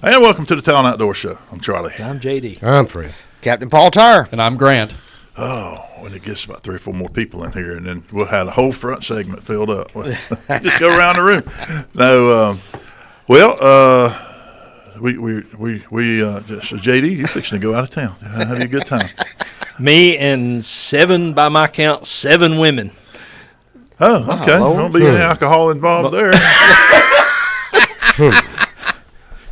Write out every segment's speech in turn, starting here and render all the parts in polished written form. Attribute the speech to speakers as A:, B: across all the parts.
A: And welcome to the Talon Outdoor Show. I'm Charlie.
B: I'm JD.
C: I'm Fred.
D: Captain Paul Tyre.
E: And I'm Grant.
A: Oh, when it gets about 3 or 4 more people in here, and then we'll have the whole front segment filled up. Just go around the room. No, so JD, you're fixing to go out of town. Have you a good time?
B: Me and 7, by my count, 7 women.
A: Oh, okay. Won't be any alcohol involved there.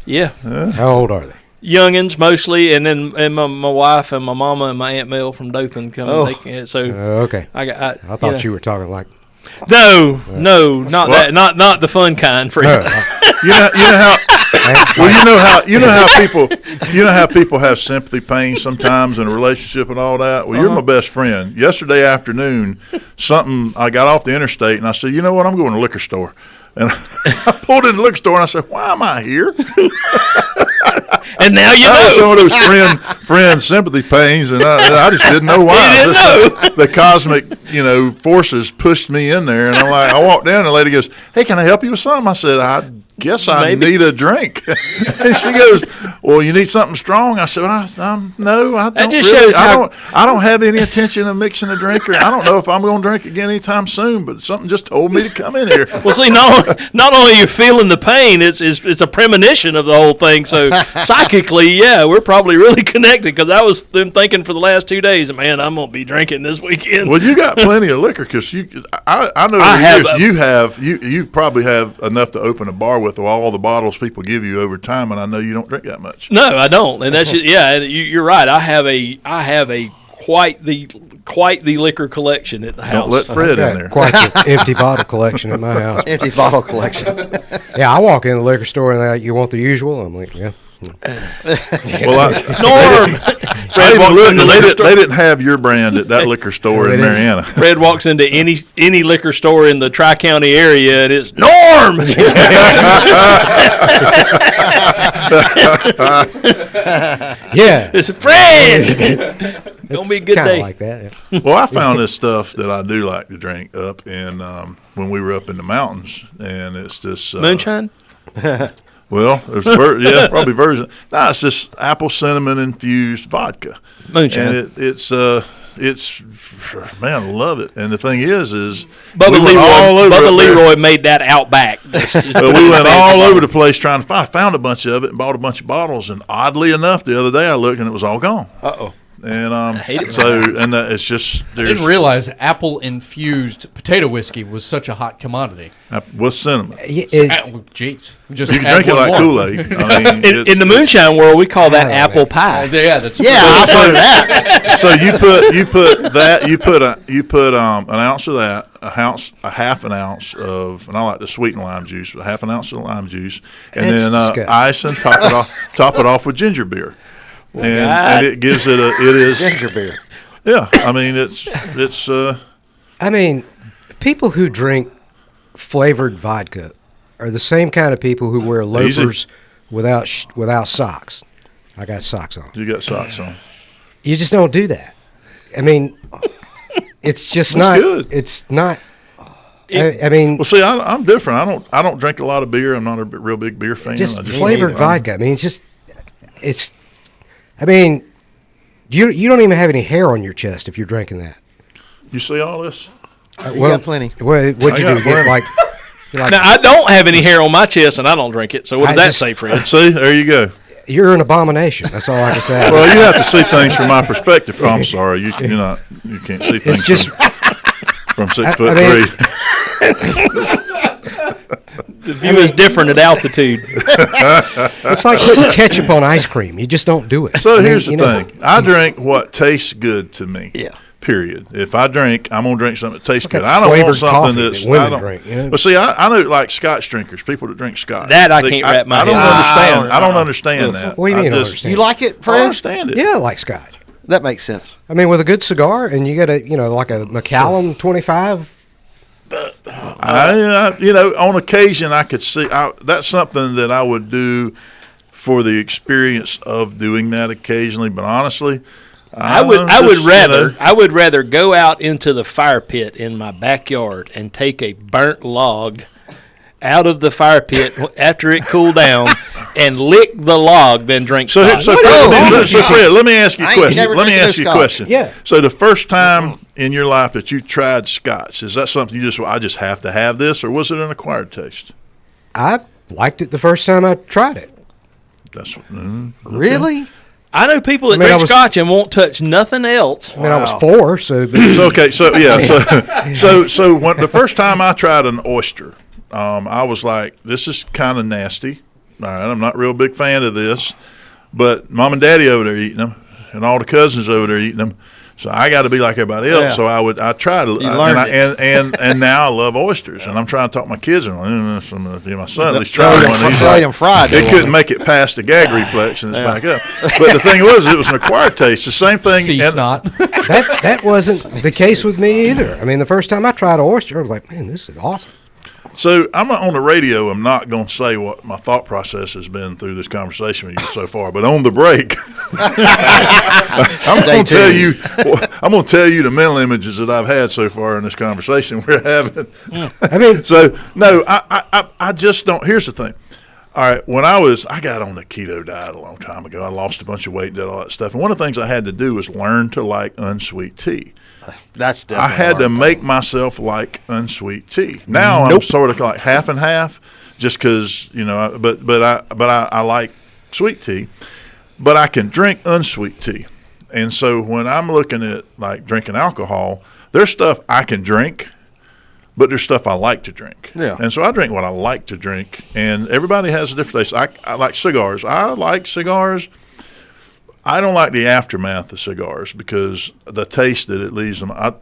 B: Yeah.
C: How old are they?
B: Youngins mostly, and then my wife and my mama and my Aunt Mel from Dothan come.
D: Oh.
C: Okay.
B: I
C: thought you were talking like.
B: No, not that, not the fun kind, Fred.
A: You know how people have sympathy pain sometimes in a relationship and all that. Well, you're my best friend. Yesterday afternoon, I got off the interstate and I said, you know what, I'm going to the liquor store. And I pulled in the liquor store and I said, why am I here?
B: And now you know.
A: Some of those friend sympathy pains, and I just didn't know why. The cosmic, forces pushed me in there, and I walked in, and the lady goes, "Hey, can I help you with something?" I said, "I guess I need a drink." And she goes, "Well, you need something strong." I said, "No, I don't really. I don't have any intention of mixing a drink, or I don't know if I'm going to drink again anytime soon. But something just told me to come in here."
B: Well, see, not only are you feeling the pain, it's a premonition of the whole thing. So psychically, yeah, we're probably really connected because I was thinking for the last 2 days, man, I'm gonna be drinking this weekend.
A: Well, you got plenty of liquor because I know you probably have enough to open a bar with all the bottles people give you over time, and I know you don't drink that much.
B: No, I don't, and that's just, yeah, you're right. I have a quite the liquor collection at the house.
A: Don't let Fred in there.
C: Quite the empty bottle collection at my house.
D: Empty bottle collection.
C: Yeah, I walk in the liquor store and they're like, you want the usual? I'm like, yeah.
A: Well,
B: Norm.
A: They didn't have your brand at that liquor store in Mariana.
B: Fred walks into any liquor store in the Tri-County area, and it's Norm.
C: Yeah,
B: it's Fred. Gonna be a good day.
C: Like that. Yeah.
A: Well, I found this stuff that I do like to drink up in when we were up in the mountains, and it's just
B: moonshine.
A: Well, there's probably version. No, it's just apple cinnamon infused vodka.
B: Moonshine.
A: And it's man, I love it. And the thing is
B: Bubba Leroy made that out back.
A: We went all over the place trying to find. I found a bunch of it and bought a bunch of bottles. And oddly enough, the other day I looked and it was all gone.
D: Uh-oh.
A: And
B: I hate it.
A: It's just
E: I didn't realize apple infused potato whiskey was such a hot commodity.
A: With cinnamon.
E: Jeez,
A: You can drink it like Kool-Aid.
B: In the moonshine world, we call that apple pie.
E: Yeah, that's
D: I've heard of that.
A: So you put an ounce of that, a half an ounce of, and I like the sweetened lime juice, a half an ounce of lime juice, and then ice and top it off with ginger beer.
B: Well,
A: and it gives it
D: ginger beer.
A: Yeah, I mean it's.
C: I mean, people who drink flavored vodka are the same kind of people who wear loafers without socks. I got socks on.
A: You got socks on.
C: You just don't do that. I mean, it's just not.
A: Good.
C: It's not. I mean,
A: well, see, I'm different. I don't drink a lot of beer. I'm not a real big beer fan.
C: Just flavored vodka. I mean, it's. I mean, you don't even have any hair on your chest if you're drinking that.
A: You see all this?
D: You got plenty.
C: What'd you do? Get like
B: now, I don't have any hair on my chest, and I don't drink it. So what does that say, Fred?
A: See, there you go.
C: You're an abomination. That's all I can say.
A: Well, you have to see things from my perspective. Oh, I'm sorry, you can't see things.
C: It's just
A: from 6'3".
B: The view is different at altitude.
C: It's like putting ketchup on ice cream. You just don't do it.
A: So here's the thing. I drink what tastes good to me.
D: Yeah.
A: Period. If I drink, I'm going to drink something that tastes
C: like
A: good.
C: that
A: I don't want
C: flavored
A: something
C: coffee
A: that's.
C: that women drink, you know?
A: But see, I know like Scotch drinkers, people that drink Scotch.
B: That I can't wrap my head around.
A: I don't understand that.
C: What do you mean? Understand?
D: You like it,
A: I
D: Fred?
A: don't understand it.
C: Yeah, I like Scotch.
D: That makes sense.
C: I mean, with a good cigar, and you got like a Macallan 25.
A: On occasion I could see that's something that I would do for the experience of doing that occasionally. But honestly,
B: I would rather go out into the fire pit in my backyard and take a burnt log out of the fire pit after it cooled down and lick the log, then drink
A: So,
B: scotch.
A: Fred, let me ask you a
D: I ain't
A: question.
D: never
A: Let me
D: drinking
A: ask you a
D: scotch.
A: question.
C: Yeah.
A: So the first time in your life that you tried scotch, is that something I just have to have this, or was it an acquired taste?
C: I liked it the first time I tried it.
A: That's
D: Really?
B: I know people that
C: I
B: drink
C: was-
B: scotch and won't touch nothing else.
C: I mean, I was
D: Wow.
C: 4, so
A: okay. So yeah. So when the first time I tried an oyster, I was like, this is kind of nasty. All right, I'm not a real big fan of this, but Mom and Daddy over there eating them, and all the cousins over there eating them. So I got to be like everybody else.
D: Yeah.
A: So I tried it,
D: learned
A: and now I love oysters, and I'm trying to talk my kids into my son at least
D: Throw
A: tried
D: them-
A: one. He's
D: throw
A: like,
D: them fried.
A: it couldn't make it past the gag reflex, and it's back up. But the thing was, it was an acquired taste. The same thing.
E: Sea
A: and-
E: snot.
C: that wasn't the case with me either. I mean, the first time I tried oyster, I was like, man, this is awesome.
A: So I'm not on the radio. I'm not going to say what my thought process has been through this conversation with you so far. But on the break, I'm going to tell you. I'm going to tell you the mental images that I've had so far in this conversation we're having.
C: I mean,
A: So no, I just don't. Here's the thing. All right, when I got on the keto diet a long time ago. I lost a bunch of weight and did all that stuff. And one of the things I had to do was learn to like unsweet tea.
D: That's
A: I
D: definitely
A: had to
D: hard.
A: make myself like unsweet tea. Now I'm sort of like half and half, just because but I like sweet tea, but I can drink unsweet tea, and so when I'm looking at like drinking alcohol, there's stuff I can drink, but there's stuff I like to drink.
D: Yeah.
A: And so I drink what I like to drink, and everybody has a different taste. I like cigars. I like cigars. I don't like the aftermath of cigars because the taste that it leaves them. But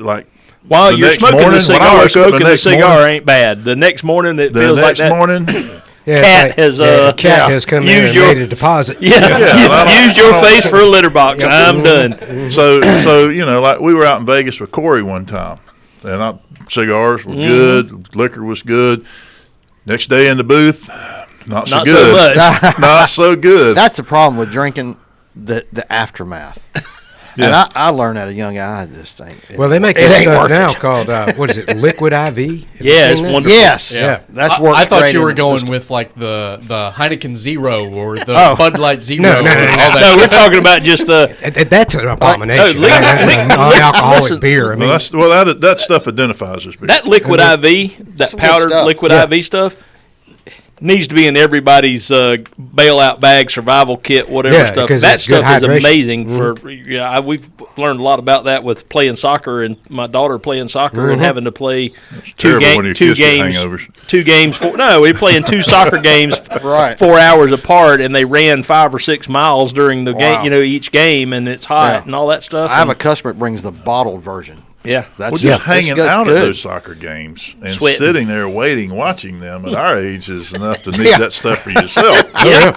A: like
B: While
A: the
B: you're
A: next
B: smoking
A: morning,
B: the
A: when I
B: cigar,
A: wake up
B: smoking the
A: next
B: cigar
A: morning-
B: ain't bad. The next morning, it
A: the
B: feels like
A: next
B: that.
A: morning,
C: yeah,
B: Cat
C: it's
B: has,
C: a cat
B: yeah,
C: has come in
B: used
C: and
B: your-
C: made a deposit.
B: Yeah,
A: I
B: use your
A: don't-
B: face for a litter box. I'm done.
A: so like we were out in Vegas with Corey one time, and cigars were
B: Mm-hmm.
A: good, liquor was good. Next day in the booth, not so
B: Not
A: good,
B: so much.
A: not so good.
D: That's the problem with drinking the aftermath.
A: Yeah.
D: And I learned at a young age. I just think.
C: Well, they make
D: it
C: this
D: ain't
C: stuff
D: worth
C: now
D: it.
C: called what is it? Liquid IV. Have you
B: Yeah,
C: seen
B: it's
C: that?
B: wonderful.
D: Yes.
C: Yeah.
D: That's
E: I,
D: worked
E: I thought
D: great
E: you were
D: in
E: going
D: this-
E: with like the Heineken Zero or the
D: Oh.
E: Bud Light Zero.
C: No,
E: or
C: no, no,
E: all
C: no.
E: that
B: No, we're
E: shit.
B: talking about just
C: That's an abomination.
B: liquid-
C: Non-alcoholic
B: listen,
C: beer. I mean,
A: that stuff identifies as beer.
B: that liquid IV, that
D: Some good
B: powdered
D: stuff.
B: liquid
C: Yeah.
B: IV stuff. Needs to be in everybody's bailout bag, survival kit, whatever
C: Yeah,
B: stuff.
C: because
B: That
C: it's good
B: stuff is
C: hydration.
B: amazing. We've learned a lot about that with playing soccer and my daughter playing soccer and having to play
A: terrible when your
B: two
A: kids get
B: games.
A: hangovers.
B: 2 games. We're playing 2 soccer games,
D: Right.
B: 4 hours apart, and they ran 5 or 6 miles during the
D: Wow.
B: game. Each game, and it's hot
D: Yeah.
B: and all that stuff.
D: I have a
B: and-
D: customer that brings the bottled version.
B: yeah.
D: That's
A: Well, just hanging out
D: good.
A: at those soccer games and
B: Sweating.
A: sitting there waiting, watching them at our age is enough to need
D: Yeah.
A: that stuff for yourself.
B: Yeah.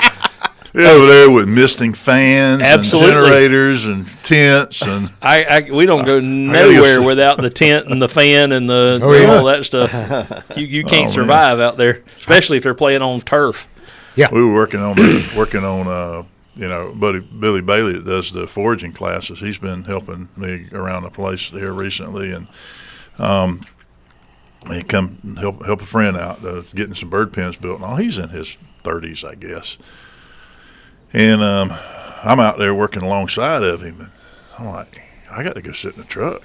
A: You're over there with misting fans
B: Absolutely.
A: and generators and tents and
B: We don't go
A: gotta
B: nowhere
A: go-
B: without the tent and the fan and the
C: Oh, yeah.
B: all that stuff. You can't
A: man.
B: survive out there, especially if they're playing on turf.
A: we were working on buddy Billy Bailey that does the foraging classes. He's been helping me around the place here recently, and he come help a friend out getting some bird pens built and all. He's in his 30s, I guess, and I'm out there working alongside of him, and I'm like, I got to go sit in the truck.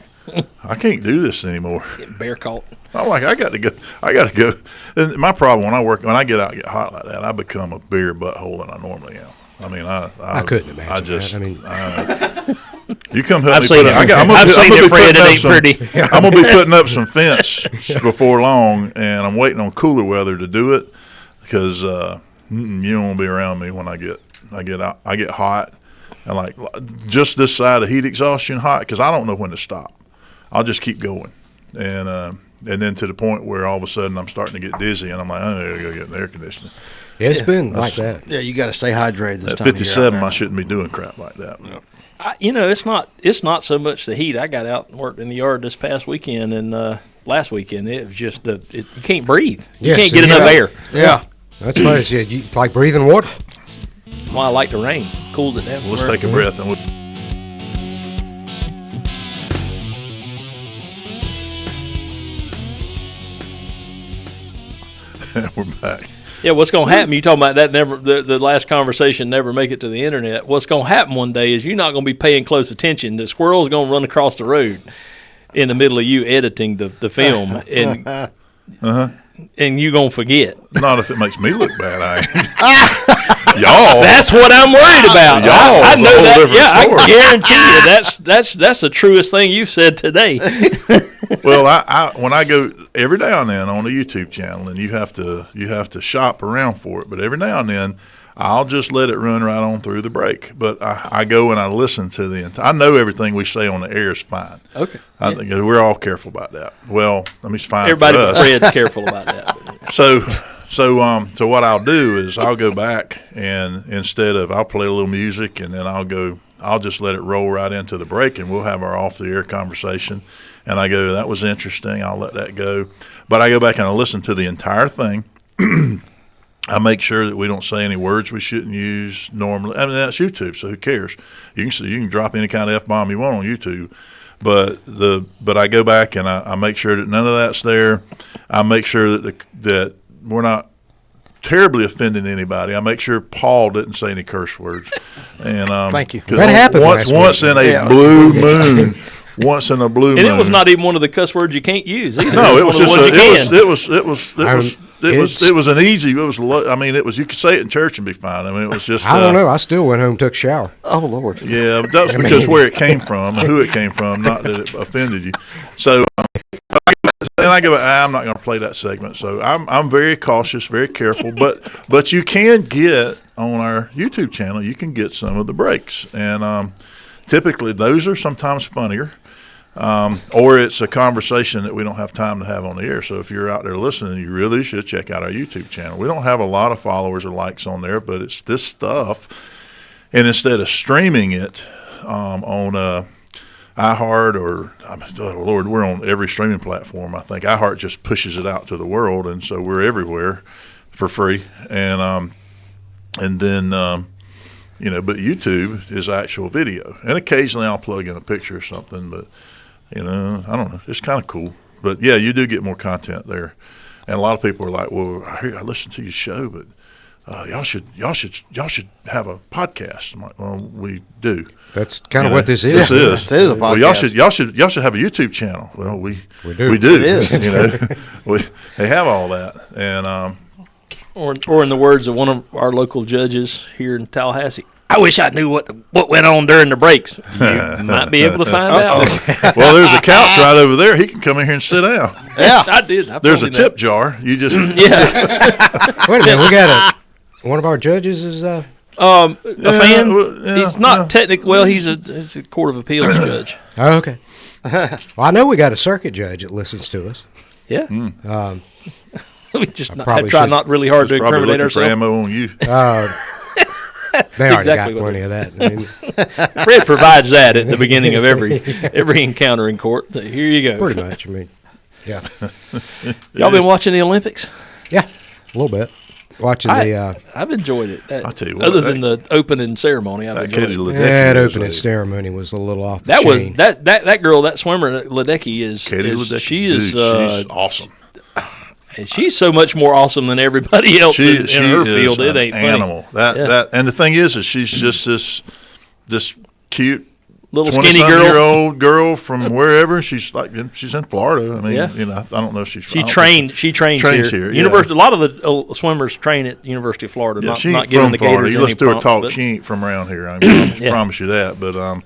A: I can't do this anymore.
B: Getting bear caught.
A: I'm like, I got to go. And my problem when I get out and get hot like that, I become a bigger butthole than I normally am. I mean, I
C: couldn't imagine
A: I just,
C: that. I mean,
A: you come help
B: I've
A: me
B: seen
A: put
B: it.
A: up. I'm
B: I've seen
A: gonna
B: it,
A: be
B: Fred.
A: putting
B: It
A: up
B: ain't
A: some-
B: pretty.
A: I'm gonna be putting up some fence before long, and I'm waiting on cooler weather to do it because you don't want to be around me when I get hot, and like just this side of heat exhaustion hot because I don't know when to stop. I'll just keep going, and then to the point where all of a sudden I'm starting to get dizzy, and I'm like, I gotta go get an air conditioner.
C: it's been like that.
D: Yeah, you got to stay hydrated this
A: At
D: time of year out
A: 57,
D: there.
A: I shouldn't be doing crap like that.
B: It's not so much the heat. I got out and worked in the yard this past weekend and last weekend. It was just you can't breathe. You
C: Yes,
B: can't get
C: and
B: enough
C: yeah.
B: air.
D: Yeah.
C: That's why it's like breathing water.
B: That's why I like the rain. Cools it down.
A: Let's take a breath and we'll We're back.
B: Yeah, what's going to happen? You talking about that? Never the last conversation never make it to the internet. What's going to happen one day is you're not going to be paying close attention. The squirrel's going to run across the road in the middle of you editing the film, and and you gonna forget.
A: Not if it makes me look bad. I ain't. Y'all.
B: That's what I'm worried about.
A: Y'all
B: I
A: is a
B: know
A: whole
B: that.
A: different
B: Yeah,
A: story.
B: I guarantee you that's the truest thing you've said today.
A: Well, I when I go every now and then on a YouTube channel, and you have to shop around for it, but every now and then I'll just let it run right on through the break. But I go and I listen to I know everything we say on the air is fine.
B: Okay.
A: I think we're all careful about that. Well, I mean, it's fine.
B: Everybody
A: for
B: but
A: us.
B: Fred's careful about that. But,
A: So what I'll do is I'll go back and I'll play a little music, and then I'll just let it roll right into the break, and we'll have our off the air conversation. And I go, that was interesting. I'll let that go. But I go back and I listen to the entire thing. I make sure that we don't say any words we shouldn't use normally. I mean, that's YouTube, so who cares? You can drop any kind of F-bomb you want on YouTube. But I go back and I make sure that none of that's there. I make sure that we're not terribly offending anybody. I make sure Paul didn't say any curse words. And
D: Thank you.
C: That happened
A: once in a blue moon. Once in a blue moon.
B: and it was not even one of the cuss words you can't use either.
A: No, it was
B: one of
A: just
B: the ones you can.
A: it was an easy. I mean, it was, you could say it in church and be fine. I mean, it was just.
C: I don't know. I still went home and took a shower.
D: Oh, Lord.
A: Yeah, but that was because where it came from and who it came from, not that it offended you. So, and I go, I'm not going to play that segment. So I'm very cautious, very careful. But you can get on our YouTube channel, you can get some of the breaks, and typically those are sometimes funnier. Or it's a conversation that we don't have time to have on the air. So if you're out there listening, you really should check out our YouTube channel. We don't have a lot of followers or likes on there, but it's this stuff. And instead of streaming it on iHeart Lord, we're on every streaming platform. I think iHeart just pushes it out to the world, and so we're everywhere for free. And then but YouTube is actual video, and occasionally I'll plug in a picture or something, but. I don't know. It's kind of cool. But, yeah, you do get more content there. And a lot of people are like, well, I listen to your show, but y'all should have a podcast. I'm like, well, we do.
C: That's kind of what this is.
A: This is.
D: It is a podcast.
A: Well, y'all should have a YouTube channel. Well, we
C: do.
A: We do.
D: It is.
A: They have all that. And
B: Or in the words of one of our local judges here in Tallahassee, I wish I knew what went on during the breaks. You might be able to find out.
A: well, there's a couch right over there. He can come in here and sit down.
D: Yeah.
B: I did.
A: There's a tip jar. You just
B: Yeah.
C: Wait a minute. We got one of our judges is
B: A fan.
A: yeah,
B: He's not technically. Well, he's a Court of Appeals judge.
C: Oh, okay. Well, I know we got a circuit judge that listens to us.
B: Yeah. We just
C: probably
B: try
C: should-
B: not really hard to
A: probably
B: incriminate
A: looking for
B: ourselves.
A: ammo on you.
C: They already
B: Exactly
C: got
B: what
C: plenty of that. I mean,
B: Fred provides that at the beginning of every encounter in court. So here you go.
C: pretty much. I mean, yeah,
B: Y'all been watching the Olympics?
C: yeah, a little bit. Watching
B: I've enjoyed it.
A: I'll tell you what,
B: Other than the opening ceremony, I've enjoyed
A: Katie
B: it.
A: Ledecky
C: that
A: is
C: opening
A: a-
C: ceremony was a little off the
B: That was
C: chain.
B: that girl, that swimmer Ledecky is.
A: Katie
B: is
A: Ledecky.
B: she
A: Dude,
B: is.
A: she's awesome.
B: And she's so much more awesome than everybody else in her
A: is
B: field. It
A: an
B: ain't
A: animal.
B: funny.
A: And the thing is she's just this cute
B: Little skinny girl.
A: 20-some-year-old girl from wherever. She's in Florida. I mean,
B: Yeah.
A: I don't know if she's.
B: She trains
A: trains
B: here.
A: here, yeah.
B: University. A lot of the swimmers train at University of Florida.
A: Yeah,
B: not
A: she
B: not
A: ain't
B: giving
A: from
B: the
A: Florida.
B: Gators
A: You
B: any
A: listen to her
B: props,
A: talk.
B: but-
A: She ain't from around here. I
B: Yeah.
A: promise you that. But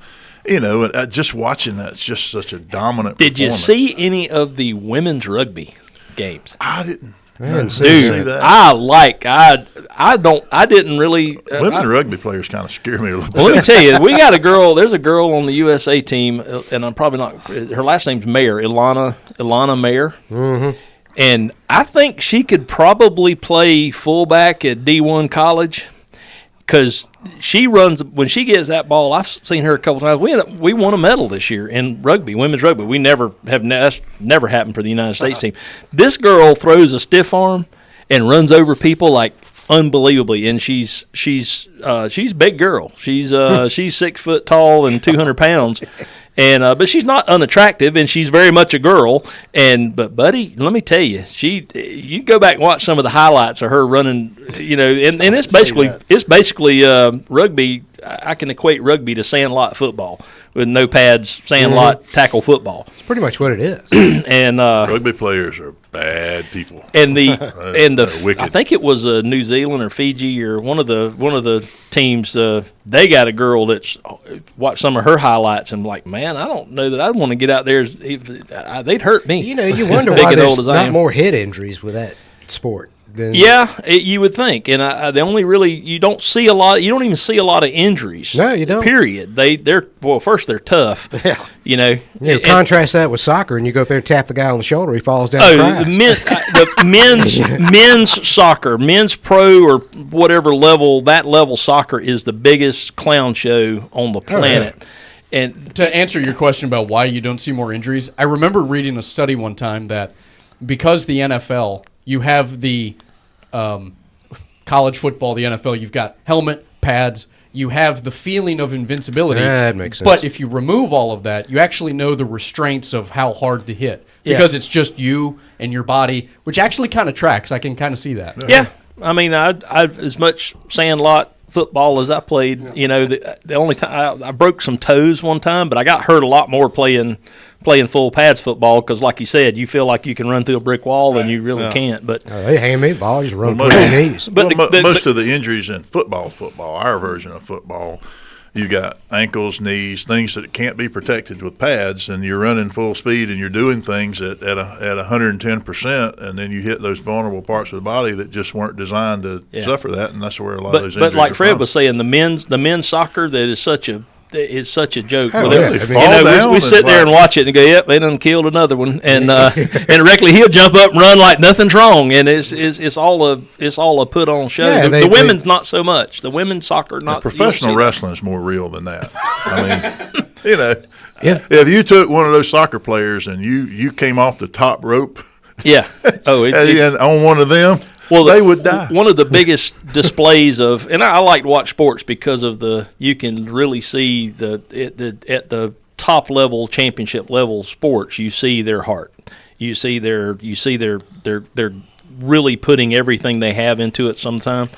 A: just watching that, it's just such a dominant.
B: Did you
A: performance.
B: see any of the women's rugby games?
A: I didn't.
C: didn't see
A: see that.
B: I didn't really.
A: Women rugby players kind of scare me a little bit.
B: Well, let me tell you, we got a girl. There's a girl on the USA team, and I'm probably not. Her last name's Mayer, Ilana Mayer, and I think she could probably play fullback at D1 college because she runs when she gets that ball. I've seen her a couple times. We won a medal this year in rugby, women's rugby. We never have. That's never happened for the United States team. This girl throws a stiff arm and runs over people like unbelievably, and she's a big girl. She's 6 foot tall and 200 pounds, And but she's not unattractive, and she's very much a girl. But buddy, let me tell you, you go back and watch some of the highlights of her running. And it's basically rugby. I can equate rugby to sandlot football with no pads, sandlot tackle football.
C: It's pretty much what it is.
B: And
A: rugby players are bad people.
B: And the
A: wicked.
B: I think it was New Zealand or Fiji or one of the teams. They got a girl that's watched some of her highlights and like, man, I don't know that I'd want to get out there. They'd hurt me.
C: You wonder why there's not more head injuries with that sport.
B: You would think, and the only really you don't even see a lot of injuries.
C: No, you don't.
B: Period. First they're tough.
C: Yeah. Contrast that with soccer, and you go up there and tap the guy on the shoulder, he falls down.
B: The men's soccer, men's pro or whatever level, that level soccer is the biggest clown show on the planet.
C: Oh,
E: yeah.
B: And
E: to answer your question about why you don't see more injuries, I remember reading a study one time that because the NFL, you have the college football, the NFL, you've got helmet, pads, you have the feeling of invincibility.
C: That makes sense.
E: But if you remove all of that, you actually know the restraints of how hard to hit because it's just you and your body, which actually kind of tracks. I can kind of see that.
B: Yeah. I mean, I as much sandlot football as I played, the only time I broke some toes one time, but I got hurt a lot more playing full pads football because, like you said, you feel like you can run through a brick wall and you really can't. But
C: they hand me the ball, just run through your knees.
A: But most of the injuries in football, our version of football, you got ankles, knees, things that can't be protected with pads, and you're running full speed and you're doing things at 110%, and then you hit those vulnerable parts of the body that just weren't designed to suffer that, and that's where a lot of those injuries
B: But like
A: are
B: Fred
A: from.
B: was saying, the men's soccer that is such a joke.
C: Oh,
B: Where
C: yeah.
A: They fall down
B: we sit
A: and
B: there and watch it and go, "Yep, they done killed another one," and directly he'll jump up and run like nothing's wrong, and it's all a put on show.
C: Yeah,
B: the women's not so much. The women's soccer not.
A: Professional wrestling is more real than that. I mean,
C: Yeah.
A: if you took one of those soccer players and you came off the top rope,
B: Yeah. Oh,
A: and on one of them, they would die.
B: One of the biggest displays of, and I like to watch sports because of you can really see at the top level, championship level sports, you see their heart. You see they're really putting everything they have into it sometime.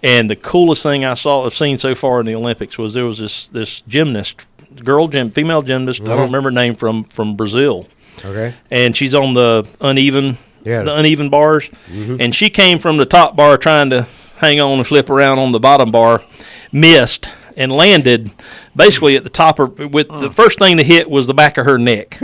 B: And the coolest thing I've seen so far in the Olympics was there was this gymnast, female gymnast, I don't remember her name, from Brazil.
C: Okay.
B: And she's on the uneven bars, and she came from the top bar trying to hang on and flip around on the bottom bar, missed and landed basically at the top with the first thing to hit was the back of her neck.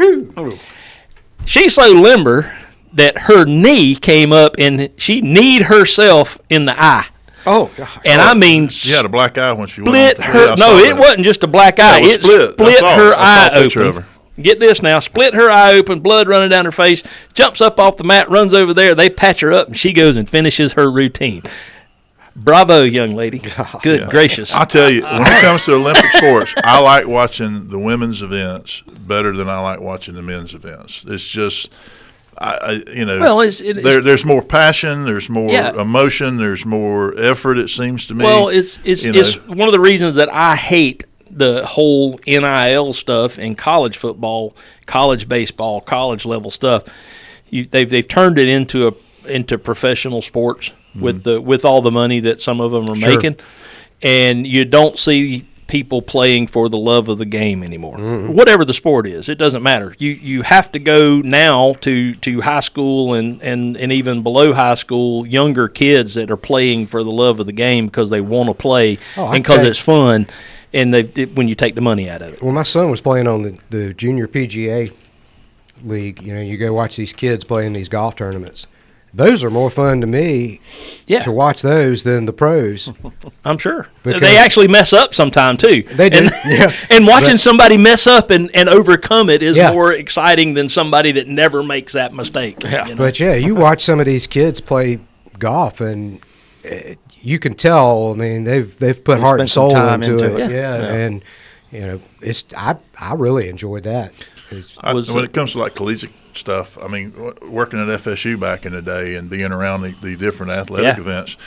B: She's so limber that her knee came up and she kneed herself in the eye.
D: Oh, God.
B: And I mean,
A: She had a black eye when she
B: split
A: went
B: her. No, it wasn't just a black eye.
A: It was
B: It split her eye
A: I saw a picture of
B: open.
A: her.
B: Get this now, split her eye open, blood running down her face, jumps up off the mat, runs over there, they patch her up, and she goes and finishes her routine. Bravo, young lady. Good gracious.
A: I tell you, when it comes to Olympic sports, I like watching the women's events better than I like watching the men's events. It's just,
B: Well,
A: there's more passion, there's more emotion, there's more effort, it seems to me.
B: Well, it's one of the reasons that I hate the whole NIL stuff in college football, college baseball, college level stuff. They've turned it into professional sports with all the money that some of them are making, and you don't see people playing for the love of the game anymore. Whatever the sport is, it doesn't matter. You have to go now to high school and even below high school, younger kids that are playing for the love of the game because they want to play and because it's fun. And when you take the money out of it.
C: When my son was playing on the junior PGA league, you go watch these kids play in these golf tournaments. Those are more fun to me to watch those than the pros.
B: I'm sure.
C: Because
B: they actually mess up sometime, too.
C: They do,
B: And watching somebody mess up and overcome it is more exciting than somebody that never makes that mistake.
C: Yeah. But, you watch some of these kids play golf, and you can tell. I mean, they've put heart and soul into it. And I really enjoyed that.
A: When it comes to like collegiate stuff, I mean, working at FSU back in the day and being around the different athletic events,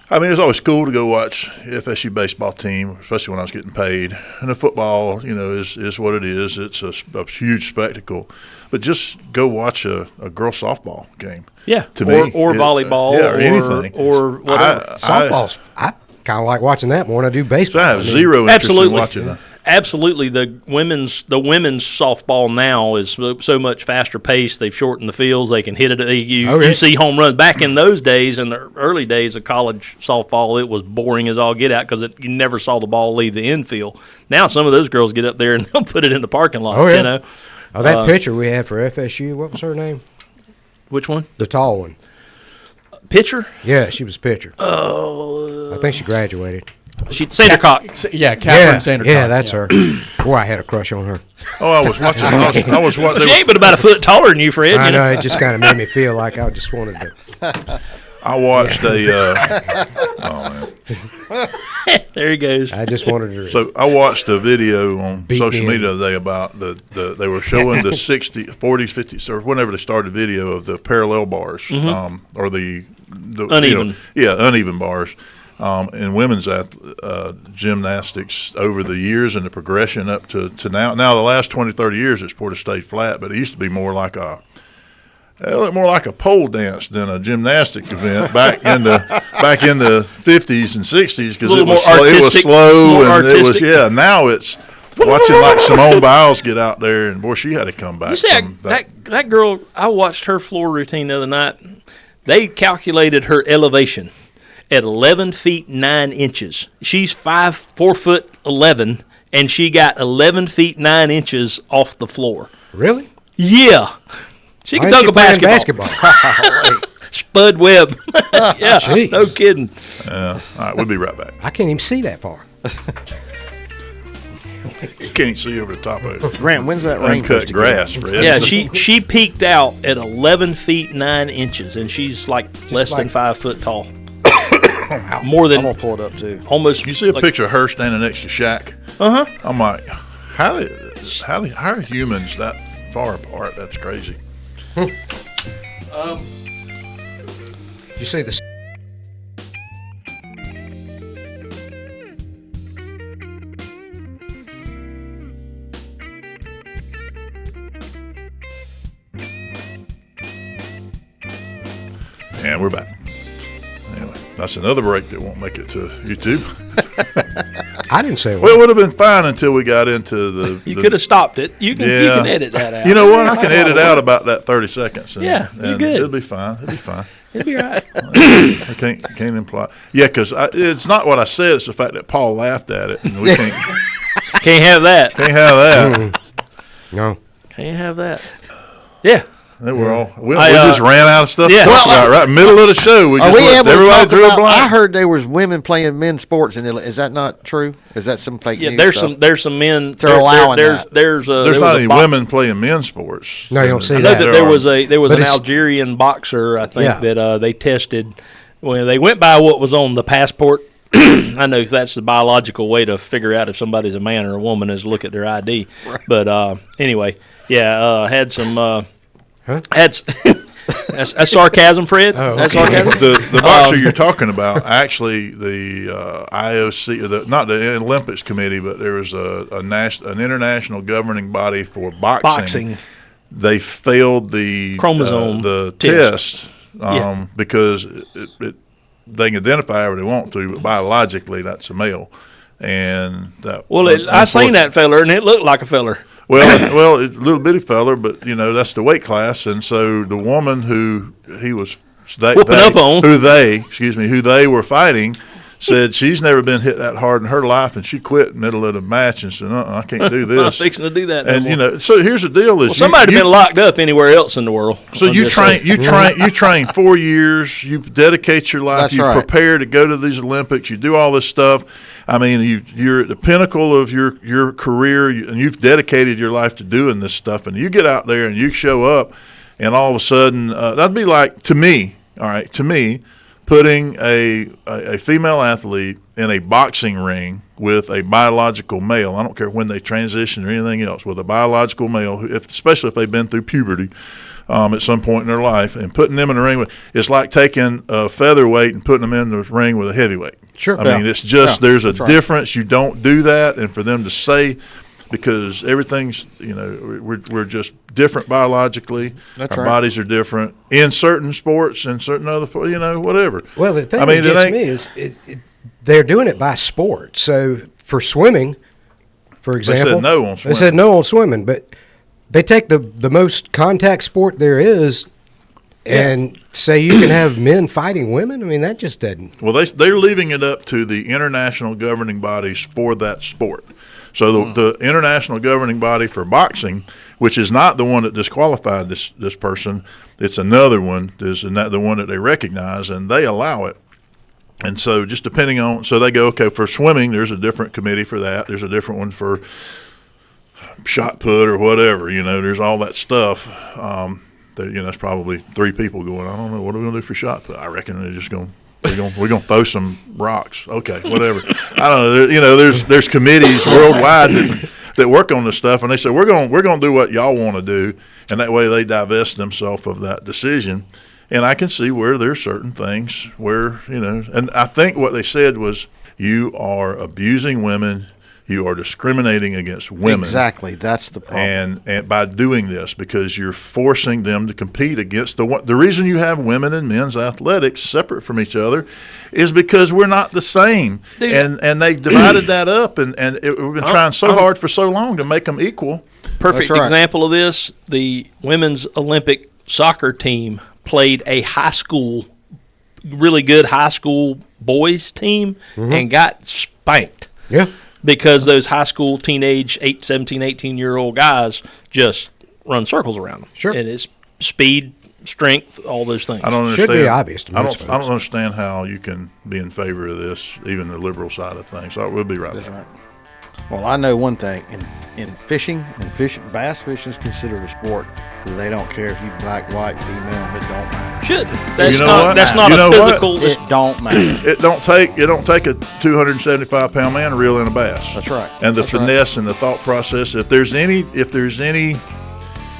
A: I mean, it's always cool to go watch FSU baseball team, especially when I was getting paid. And the football, is what it is. It's a huge spectacle. But just go watch a girls softball game.
B: Yeah,
A: to me,
B: or volleyball,
A: or anything,
B: or whatever.
C: Softball's. I kind of like watching that more than I do baseball.
A: I have zero interest in watching that.
B: Absolutely, the women's softball now is so much faster paced. They've shortened the fields. They can hit it. You see home runs. Back in those days, in the early days of college softball, it was boring as all get out because you never saw the ball leave the infield. Now some of those girls get up there and they'll put it in the parking lot.
C: Oh, yeah. Oh, that pitcher we had for FSU, what was her name?
B: Which one?
C: The tall one.
B: Pitcher?
C: Yeah, she was pitcher.
B: Oh,
C: I think she graduated.
B: Sandercock.
E: Yeah, Catherine Sandercock.
C: Yeah, that's her. Boy, I had a crush on her.
A: Oh, I was watching. I was watching.
B: She ain't but about a foot taller than you, Fred.
C: I know. It just kind of made me feel like I just wanted to.
A: I watched oh man.
B: There he goes.
C: I just wanted to.
A: So I watched a video on
C: Beat
A: social
C: me
A: media today about they were showing the 40s, 50s, or whenever they started video of the parallel bars, or the
B: Uneven.
A: Uneven bars. In women's gymnastics over the years and the progression up to now. Now, the last 20, 30 years, it's sort of stayed flat, but it used to be more like a pole dance than a gymnastic event back in the 50s and 60s because it was slow and
B: artistic.
A: it was Now it's watching like Simone Biles get out there and boy, she had to come back.
B: You see that girl? I watched her floor routine the other night. They calculated her elevation at 11 feet 9 inches. She's 4 foot 11, and she got 11 feet 9 inches off the floor.
C: Really?
B: Yeah. She can dunk a basketball. Spud Webb. Yeah,
C: Jeez.
B: no kidding.
A: All right, we'll be right back.
C: I can't even see that far.
A: You can't see over the top of it.
D: Grant, when's that rain
A: Uncut grass, Fred.
B: Yeah, she peaked out at 11 feet 9 inches, and she's like less than 5 foot tall. More than
D: I'm gonna pull it up too.
B: almost.
A: You see a picture of her standing next to Shaq?
B: Uh huh.
A: I'm like, how are humans that far apart? That's crazy.
C: You see the.
A: And we're back. Anyway, that's another break that won't make it to YouTube.
C: I didn't say
A: Well, it would have been fine until we got into the.
B: You could have stopped it. You can edit that out.
A: You know what? I can edit out about that 30 seconds. And,
B: Yeah, you're
A: and
B: good.
A: It'll be fine. It'll be fine.
B: It'll be right.
A: I can't imply. Yeah, because it's not what I said. It's the fact that Paul laughed at it, and we can't
B: Can't have that.
A: have that.
C: No.
B: Can't have that. Yeah.
A: They were all. We
B: I,
A: just ran out of stuff.
B: yeah.
A: To talk about, right middle of the show. We
D: Are
A: just
D: we
A: let
D: able to
A: everybody
D: talk
A: drew a
D: about?
A: blank.
D: I heard there was women playing men's sports, and is that not true? Is that some fake
B: Yeah,
D: news?
B: there's
D: stuff?
B: some men.
D: They're allowing that.
B: There's
A: There's not any women playing men's sports.
C: No, you don't see
B: I know
C: that.
B: that there was
C: But
B: an
C: it's-
B: Algerian boxer, I think,
C: Yeah.
B: that they tested. Well, they went by what was on the passport. I know if that's the biological way to figure out if somebody's a man or a woman is look at their ID. Right. But anyway, had some. Had. That's sarcasm, Fred.
C: Oh,
B: That's
C: okay.
B: sarcasm.
A: The boxer you're talking about, actually, the IOC, not the Olympics committee, but there was an international governing body for boxing. They failed the
B: Chromosome
A: the
B: test.
A: because they can identify however they want to, but biologically that's a male. And that
B: I seen that feller, and it looked like a feller.
A: Well, it's a little bitty feller, but that's the weight class, and so the woman who he was who they were fighting said she's never been hit that hard in her life, and she quit in the middle of the match and said, I can't do this.
B: I'm fixing to do that. No more.
A: And so here's the deal: is
B: somebody'd been locked up anywhere else in the world.
A: So you train 4 years, you dedicate your life,
D: That's
A: you
D: right.
A: prepare to go to these Olympics, you do all this stuff. I mean, you're at the pinnacle of your career, and you've dedicated your life to doing this stuff, and you get out there and you show up, and all of a sudden, that'd be like, to me, putting a female athlete in a boxing ring with a biological male. I don't care when they transition or anything else, with a biological male, especially if they've been through puberty at some point in their life, and putting them in the ring it's like taking a featherweight and putting them in the ring with a heavyweight.
C: Sure.
A: I mean, it's just there's a difference. You don't do that, and for them to say, because everything's, we're just different biologically.
D: That's
A: Our
D: right.
A: bodies are different in certain sports and certain other, whatever.
C: Well, the thing that gets me is they're doing it by sport. So for swimming, for example,
A: said no on
C: They said no on swimming, but they take the most contact sport there is and say you can have men fighting women. I mean, that just doesn't.
A: Well, they're leaving it up to the international governing bodies for that sport. So the international governing body for boxing, which is not the one that disqualified this person, it's another one, is not the one that they recognize, and they allow it. And so just depending on, so they go, okay, for swimming, there's a different committee for that. There's a different one for shot put or whatever. There's all that stuff. That's probably 3 people going, I don't know, what are we going to do for shot put? I reckon they're just going to we're gonna throw some rocks. Okay, whatever. I don't know. There's committees worldwide that work on this stuff, and they say we're gonna do what y'all want to do, and that way they divest themselves of that decision. And I can see where there's certain things where and I think what they said was, you are abusing women. You are discriminating against women.
D: Exactly, that's the problem.
A: And by doing this, because you're forcing them to compete against the reason you have women and men's athletics separate from each other is because we're not the same.
B: Dude.
A: And they divided that up, and we've been trying so hard for so long to make them equal.
B: Perfect
D: That's right.
B: example of this, the women's Olympic soccer team played a really good high school boys team and got spanked.
C: Yeah.
B: Because those high school teenage 17, 18-year-old guys just run circles around them.
C: Sure.
B: And it's speed, strength, all those things.
A: I don't understand.
C: Should be obvious to me,
A: I
C: I
A: don't
C: suppose.
A: understand how you can be in favor of this, even the liberal side of things. So we'll be right back.
D: That's right. Well, I know one thing. In fishing, bass fishing is considered a sport. They don't care if you black, white, female. It don't matter.
B: Shouldn't. That's
A: You know
B: not.
A: what?
B: That's not
A: You know
B: a
A: what?
B: physical.
D: It don't matter.
A: It don't take a 275-pound man to reel in a bass.
D: That's right.
A: And the
D: That's right.
A: finesse and the thought process. If there's anything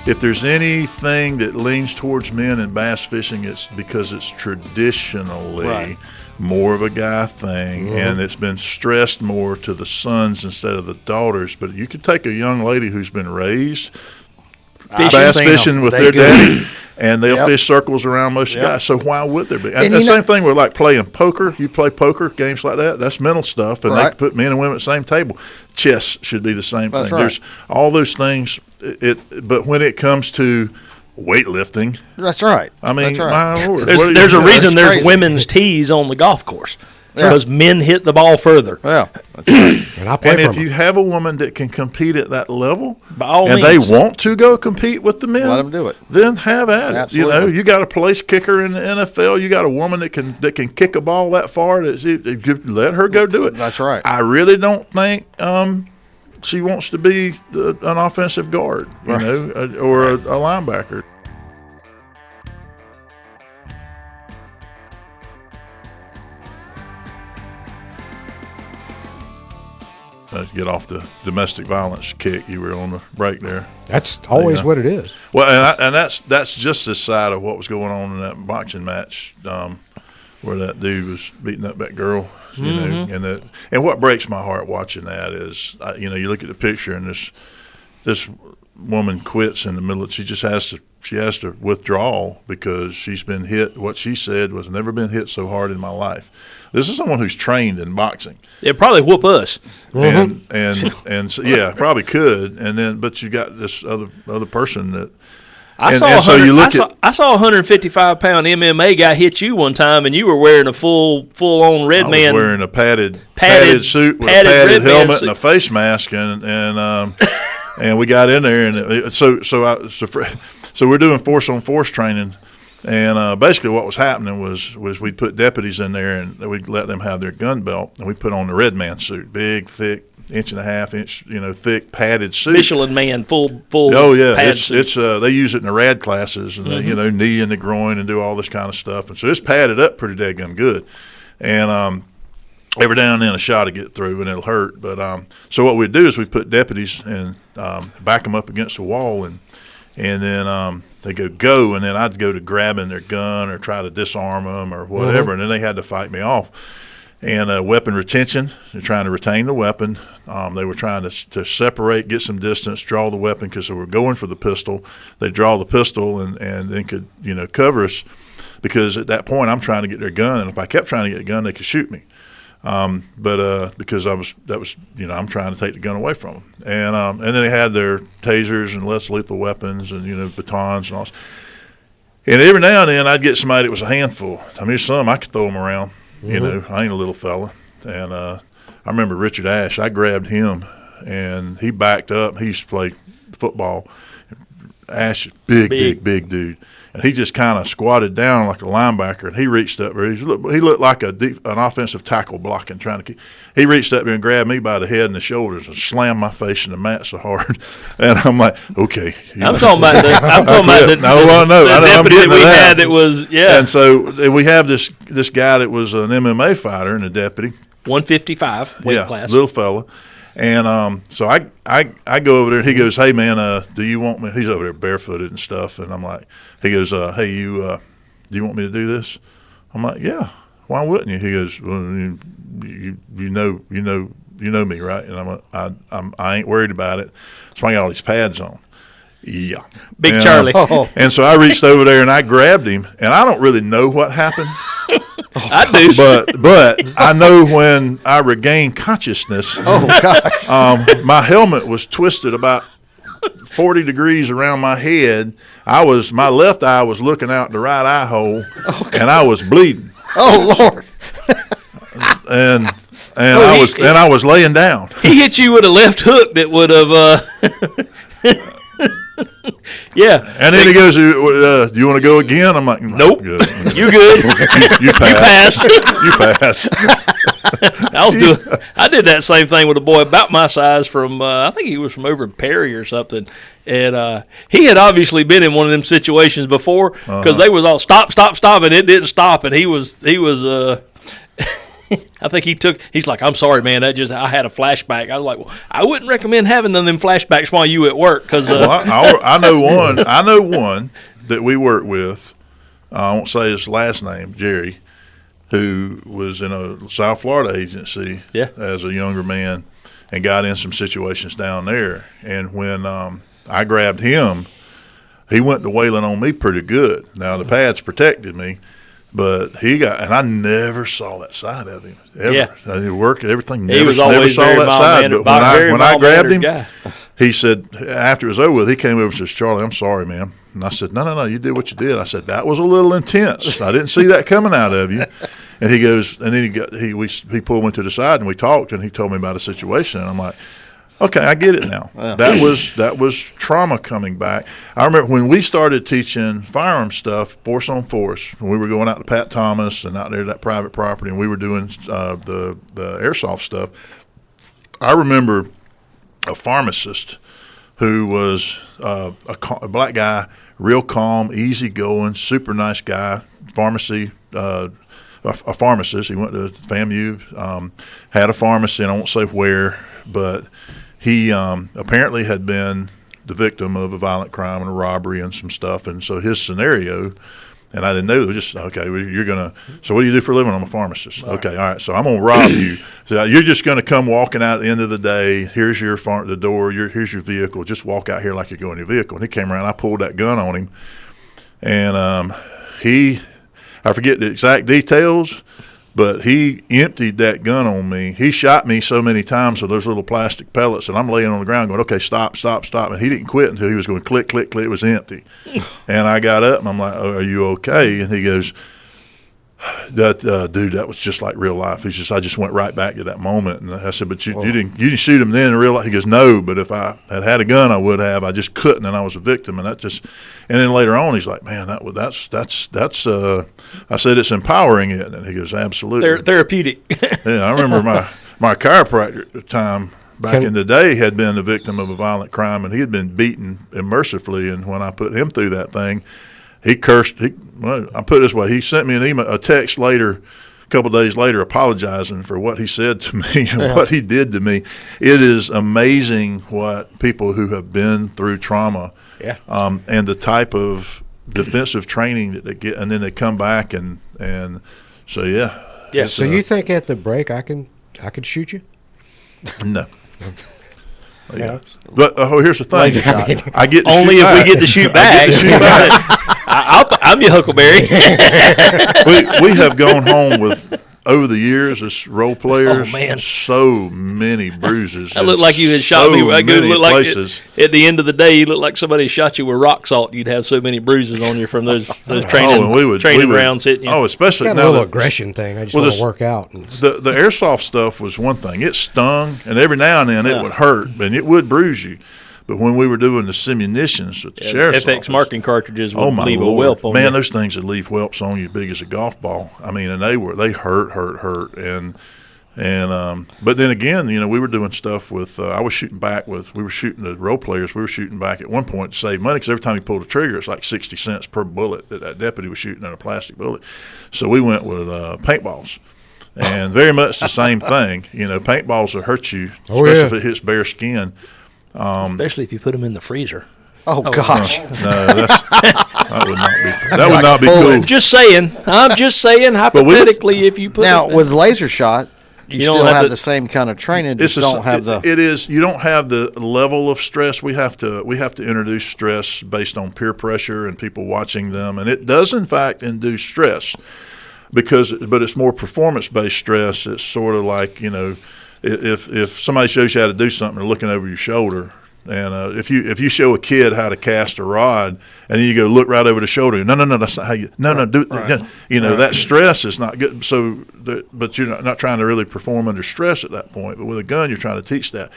A: that leans towards men in bass fishing, it's because it's traditionally
D: Right.
A: more of a guy thing, and it's been stressed more to the sons instead of the daughters. But you could take a young lady who's been raised bass fishing with their daddy, and they'll fish circles around most guys. So why would there be? And the same thing with like playing poker. You play poker games like that. That's mental stuff, and they put men and women at the same table. Chess should be the same thing.
D: That's right.
A: There's all those things. But when it comes to weightlifting,
D: That's right.
A: I mean,
D: That's right.
A: my lord,
B: There's a reason there's
D: crazy.
B: women's tees on the golf course.
D: Yeah.
B: Because men hit the ball further.
D: Well,
C: And I play
A: And
C: from
A: if you have a woman that can compete at that level,
B: By all
A: and
B: means.
A: they want to go compete with the men,
D: let them do it.
A: then have at it.
D: Absolutely.
A: You got a place kicker in the NFL. You got a woman that can kick a ball that far. Let her go do it.
D: That's right.
A: I really don't think she wants to be an offensive guard, or a linebacker. Get off the domestic violence kick. You were on the break there.
C: That's always what it is.
A: Well, and that's just this side of what was going on in that boxing match, where that dude was beating up that girl. And what breaks my heart watching that is, you look at the picture and this woman quits in the middle. She has to withdraw because she's been hit. What she said was, never been hit so hard in my life. This is someone who's trained in boxing.
B: It'd probably whoop us.
A: And so, yeah, probably could. And then, but you got this other person that.
B: I saw a 155-pound MMA guy hit you one time, and you were wearing a full-on red
A: I
B: man.
A: was wearing a padded suit with
B: padded
A: a padded
B: red man
A: helmet
B: suit.
A: and a face mask, and we got in there, and so we're doing force-on-force training, and basically what was happening was we'd put deputies in there, and we'd let them have their gun belt, and we put on the red man suit, big, thick, inch and a half, thick padded suit.
B: Michelin Man, full.
A: Oh yeah,
B: pad suit.
A: it's they use it in the rad classes, and they, knee in the groin and do all this kind of stuff, and so it's padded up pretty daggum good, and every now and then a shot to get through and it'll hurt, but so what we do is we put deputies and back them up against the wall, and then they go, and then I'd go to grabbing their gun or try to disarm them or whatever, and then they had to fight me off. And weapon retention, they're trying to retain the weapon. They were trying to separate, get some distance, draw the weapon because they were going for the pistol. They draw the pistol and then could, cover us because at that point I'm trying to get their gun, and if I kept trying to get a gun, they could shoot me. But because I'm trying to take the gun away from them. And then they had their tasers and less lethal weapons and, batons and all. And every now and then I'd get somebody that was a handful. I mean, some I could throw them around. I ain't a little fella. And I remember Richard Ash. I grabbed him, and he backed up. He used to play football. Ash is big dude. And he just kind of squatted down like a linebacker, and he reached up there. He looked like an offensive tackle blocking, trying to keep. He reached up there and grabbed me by the head and the shoulders and slammed my face in the mat so hard. And I'm like, okay.
B: I'm talking about the deputy that we had that was, yeah.
A: And so we have this guy that was an MMA fighter and a deputy.
B: 155 weight class.
A: Little fella. And so I go over there, and he goes, hey, man, do you want me? He's over there barefooted and stuff. And I'm like, he goes, hey, do you want me to do this? I'm like, yeah. Why wouldn't you? He goes, well, you know me, right? And I ain't worried about it. So I got all these pads on. Yeah.
B: Big Charlie.
A: And so I reached over there and I grabbed him, and I don't really know what happened.
B: I do.
A: But I know when I regained consciousness, my helmet was twisted about 40 degrees around my head. My left eye was looking out the right eye hole, and I was bleeding.
D: Oh Lord!
A: And I was laying down.
B: He hit you with a left hook that would have. Yeah.
A: And then he goes, do you want to go again? I'm like,
B: nope.
A: Good.
B: You good.
A: You pass.
B: You pass. I did that same thing with a boy about my size from, I think he was from over in Perry or something. And he had obviously been in one of them situations before because they was all stop, and it didn't stop. And he was I think he's like, I'm sorry, man. I had a flashback. I was like, well, I wouldn't recommend having none of them flashbacks while you at work. Cause,
A: I know one that we work with. I won't say his last name, Jerry, who was in a South Florida agency as a younger man and got in some situations down there. And when I grabbed him, he went to wailing on me pretty good. Now, the pads protected me. But and I never saw that side of him ever. Yeah. He worked everything. Never saw that side. But when I grabbed him, he said after it was over with, he came over and says, "Charlie, I'm sorry, man." And I said, "No, you did what you did." I said, "That was a little intense. I didn't see that coming out of you." And he goes, and then he pulled me to the side and we talked, and he told me about a situation, and I'm like, okay, I get it now. Yeah. That was trauma coming back. I remember when we started teaching firearm stuff, force on force, when we were going out to Pat Thomas and out there to that private property, and we were doing the airsoft stuff. I remember a pharmacist who was a black guy, real calm, easygoing, super nice guy, a pharmacist. He went to FAMU, had a pharmacy, and I won't say where, but he apparently had been the victim of a violent crime and a robbery and some stuff. And so his scenario, and I didn't know, it was just, okay, so what do you do for a living? I'm a pharmacist. Right. Okay, all right, so I'm going to rob you. So you're just going to come walking out at the end of the day. Here's the door. Here's your vehicle. Just walk out here like you're going to your vehicle. And he came around. I pulled that gun on him. And I forget the exact details, but he emptied that gun on me. He shot me so many times with those little plastic pellets, and I'm laying on the ground going, okay, stop. And he didn't quit until he was going click, click, click. It was empty. And I got up, and I'm like, oh, are you okay? And he goes, dude, that was just like real life. He says, I just went right back to that moment. And I said, but you didn't shoot him then in real life? He goes, no, but if I had a gun, I would have. I just couldn't, and I was a victim. And then later on, he's like, man, that's. I said, it's empowering it, and he goes, absolutely.
B: Therapeutic.
A: Yeah, I remember my chiropractor at the time back in the day had been the victim of a violent crime, and he had been beaten immersively. And when I put him through that thing, he cursed. Well, I put it this way: he sent me an email, a text later, a couple of days later, apologizing for what he said to me and what he did to me. It is amazing what people who have been through trauma, and the type of defensive training that they get, and then they come back and so
B: Yeah.
C: So you think at the break I could shoot you?
A: No. Yeah. But here's the thing. I get to
B: Only
A: shoot
B: if
A: back.
B: we get to shoot back.
A: I get to shoot back.
B: I'm your Huckleberry.
A: we have gone home with, over the years as role players,
B: man.
A: so many bruises.
B: I look like you had shot
A: so
B: me. I
A: many
B: look like
A: places.
B: at the end of the day, you look like somebody shot you with rock salt. You'd have so many bruises on you from those training,
A: and we would
B: rounds hitting you.
A: Oh, especially
C: Got a
A: now
C: little
A: that
C: aggression thing. I just
A: well,
C: want
A: this-
C: to work out.
A: the airsoft stuff was one thing. It stung, and every now and then it would hurt, and it would bruise you. But when we were doing the simunitions at the sheriff's
B: FX
A: office,
B: marking cartridges would
A: oh my
B: leave
A: Lord.
B: a whelp on
A: Man,
B: you.
A: those things would leave whelps on you big as a golf ball. I mean, and they hurt, and but then again, we were doing stuff with. I was shooting back with. We were shooting the role players. We were shooting back at one point to save money because every time you pulled a trigger, it's like 60 cents per bullet that deputy was shooting in a plastic bullet. So we went with paintballs. And very much the same thing. Paintballs will hurt you, especially if it hits bare skin.
B: Especially if you put them in the freezer.
D: Oh, gosh.
A: No, that would not be cool.
B: I'm just saying, hypothetically, if you put
D: Now,
B: them
D: with laser shot, you
B: don't
D: still
B: have
D: have
B: to-
D: the same kind of training, just
A: It's
D: don't have the...
A: It is. You don't have the level of stress. We have to introduce stress based on peer pressure and people watching them, and it does in fact induce stress but it's more performance based stress. It's sort of like if somebody shows you how to do something, they're looking over your shoulder. And if you show a kid how to cast a rod, and then you go look right over the shoulder, no, that's not how you. No, do it.
D: Right.
A: That stress is not good. So, but you're not trying to really perform under stress at that point. But with a gun, you're trying to teach that.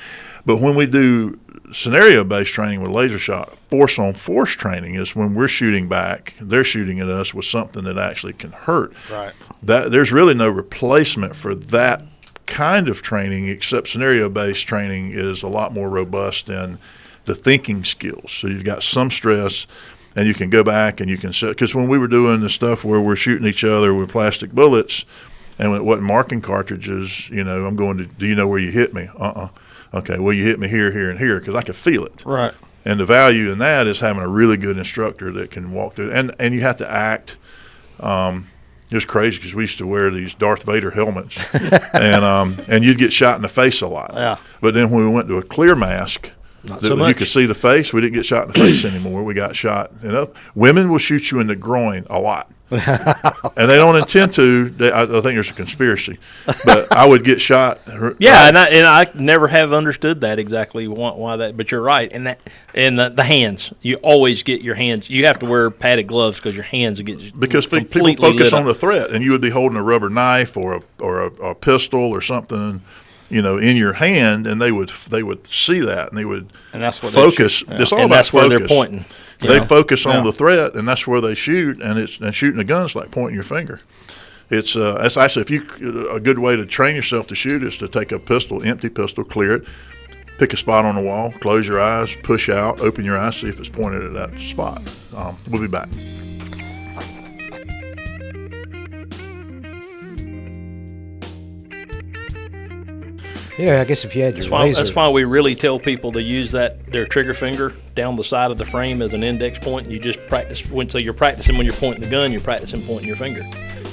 A: But when we do scenario-based training with laser shot, force-on-force training is when we're shooting back, they're shooting at us with something that actually can hurt.
D: Right.
A: That there's really no replacement for that kind of training, except scenario-based training is a lot more robust in the thinking skills. So you've got some stress, and you can go back and you can set. Because when we were doing the stuff where we're shooting each other with plastic bullets, and it wasn't marking cartridges, I'm going to. Do you know where you hit me? Okay. Well, you hit me here, here, and here, because I could feel it.
D: Right.
A: And the value in that is having a really good instructor that can walk through. And you have to act. It was crazy because we used to wear these Darth Vader helmets, and you'd get shot in the face a lot.
D: Yeah.
A: But then when we went to a clear mask,
B: Not
A: that
B: so
A: you
B: much.
A: could see the face, we didn't get shot in the face anymore. We got shot. Women will shoot you in the groin a lot. And they don't intend to. I think there's a conspiracy, but I would get shot.
B: Yeah, and I never have understood that exactly why that. But you're right, and the hands. You always get your hands. You have to wear padded gloves because your hands get
A: because people
B: completely
A: focus
B: lit
A: on
B: up.
A: the threat, and you would be holding a rubber knife or a pistol or something, in your hand, and they would see that, and they would
D: And that's what
A: focus.
D: they shoot.
A: It's all
B: And
A: about
B: that's where they're
A: focus.
B: pointing.
A: They focus on
D: Yeah.
A: the threat, and that's where they shoot. And shooting a gun is like pointing your finger. It's actually a good way to train yourself to shoot is to take a pistol, empty pistol, clear it, pick a spot on the wall, close your eyes, push out, open your eyes, see if it's pointed at that spot. We'll be back.
C: I guess if you had your laser.
B: That's why we really tell people to use their trigger finger down the side of the frame as an index point. You just practice so you're practicing when you're pointing the gun. You're practicing pointing your finger.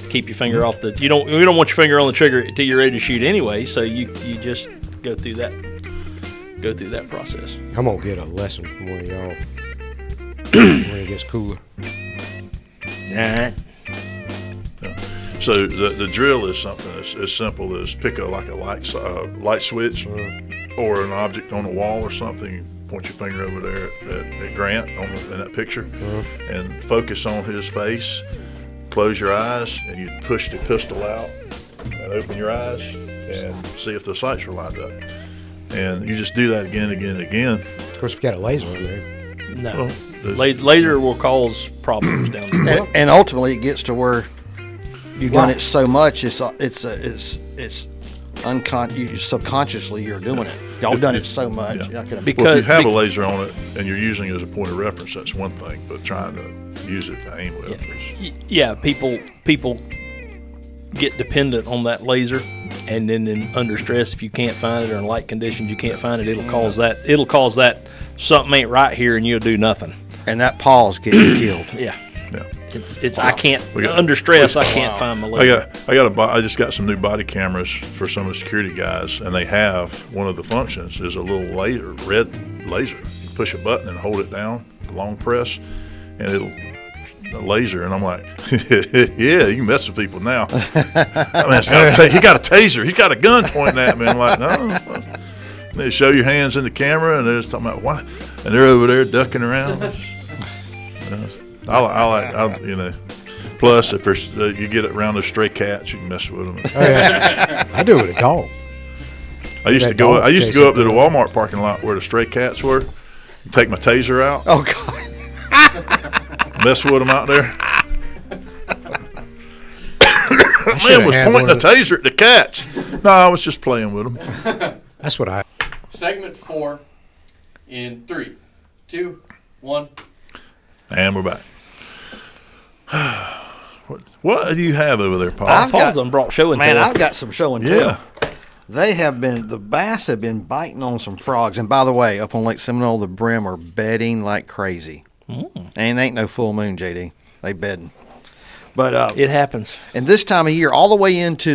B: Keep your finger off the. You don't want your finger on the trigger until you're ready to shoot anyway. So you just go through that process.
C: I'm going to get a lesson from one of y'all when it gets cooler.
B: Nah.
A: So the drill is something as simple as pick a light switch or an object on the wall or something. Point your finger over there at Grant in that picture and focus on his face. Close your eyes and you push the pistol out and open your eyes and see if the sights are lined up. And you just do that again.
C: Of course, if you got a laser on there.
B: No.
A: Well,
B: Laser will cause problems down there.
D: And ultimately, it gets to where you've done it so much, it's you subconsciously you're doing it. Y'all done it so much.
A: Yeah.
D: You're not gonna
A: Well, if you have a laser on it and you're using it as a point of reference, that's one thing. But trying to use it to aim with is
B: Yeah, people get dependent on that laser, and then under stress, if you can't find it, or in light conditions you can't find it, it'll cause that something ain't right here, and you'll do nothing.
D: and that pause gets you killed.
B: Yeah,
A: yeah.
B: it's I can't under stress. I can't find my laser.
A: I just got some new body cameras for some of the security guys, and they have one of the functions is a little laser, red laser. You push a button and hold it down, long press, and it'll a laser. And I'm like, yeah, you can mess with people now. I mean, he got a taser. He's got a gun pointing at me. I'm like, no. They show your hands in the camera, and they're just talking about what, and they're over there ducking around. Plus, if there's you get it around those stray cats, you can mess with them.
C: Oh, yeah. I do it with a dog.
A: I used to go up to the Walmart parking lot where the stray cats were, take my taser out,
D: Oh God!
A: mess with them out there. Man was pointing a taser at the cats. No, I was just playing with them.
C: That's what I.
E: Segment 4 in 3, 2, 1.
A: And we're back. What do you have over there, Paul?
D: I've
B: Paul's
D: got-
B: done brought show and
D: Man,
B: tell.
D: I've got some show and tell. The bass have been biting on some frogs. And by the way, up on Lake Seminole, the brim are bedding like crazy. And it ain't no full moon, JD. They bedding. But
B: It happens.
D: and this time of year, all the way into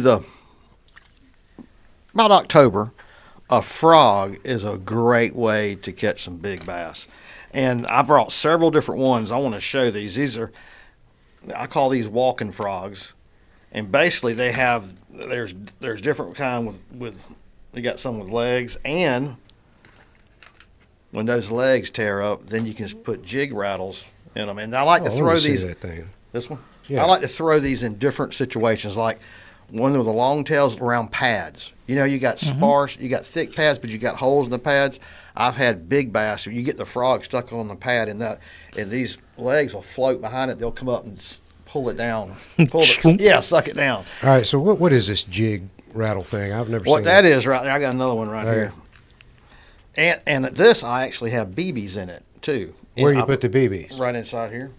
D: about October, a frog is a great way to catch some big bass. And I brought several different ones. I want to show these. I call these walking frogs. And basically there's different kind with you got some with legs, and when those legs tear up, then you can put jig rattles in them. And I like to
C: I
D: throw
C: wanna see
D: these.
C: that thing.
D: This one?
C: Yeah.
D: I like to throw these in different situations, like one with the long tails around pads. You know, you got sparse, you got thick pads, but you got holes in the pads. I've had big bass. You get the frog stuck on the pad, and these legs will float behind it. They'll come up and pull it down. Suck it down.
C: All right. So what is this jig rattle thing? I've never seen
D: What that is right there, I got another one right here. And this, I actually have BBs in it, too.
C: Where
D: And
C: you
D: I
C: put the BBs?
D: Right inside here.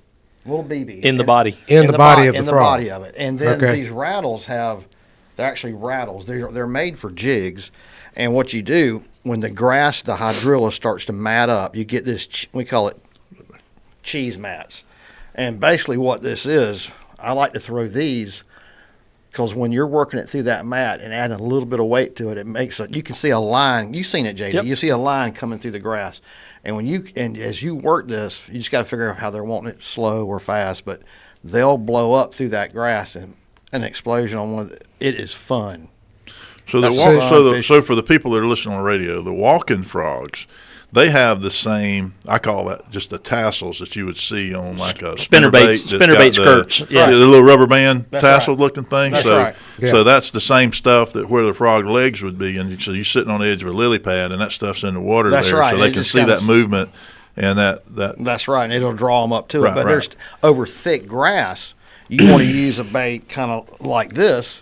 D: Little BBs.
B: In the body.
C: In the body of the
D: in
C: frog.
D: the body of it. And then
C: Okay.
D: these rattles they're actually rattles. They're made for jigs. And what you do, when the grass, the hydrilla starts to mat up, you get this, we call it cheese mats. And basically what this is, I like to throw these because when you're working it through that mat and adding a little bit of weight to it, it makes you can see a line. You've seen it, JD.
B: Yep.
D: You see a line coming through the grass. And as you work this, you just got to figure out how they're wanting it slow or fast, but they'll blow up through that grass and an explosion on one. It is fun.
A: So so for the people that are listening on the radio, the walking frogs, they have the same. I call that just the tassels that you would see on like a
B: Spinnerbait skirts. Yeah.
A: The little rubber band
D: That's
A: tassel
D: right.
A: looking thing.
D: That's
A: so
D: right.
C: Yeah.
A: so that's the same stuff that where the frog legs would be, and so you're sitting on the edge of a lily pad, and that stuff's in the water
D: That's
A: there,
D: right.
A: so they
D: It
A: can
D: just
A: see
D: kinda
A: that movement and that.
D: That's right, and it'll draw them up to
A: Right,
D: it. But
A: right.
D: there's over thick grass, you want to use a bait kind of like this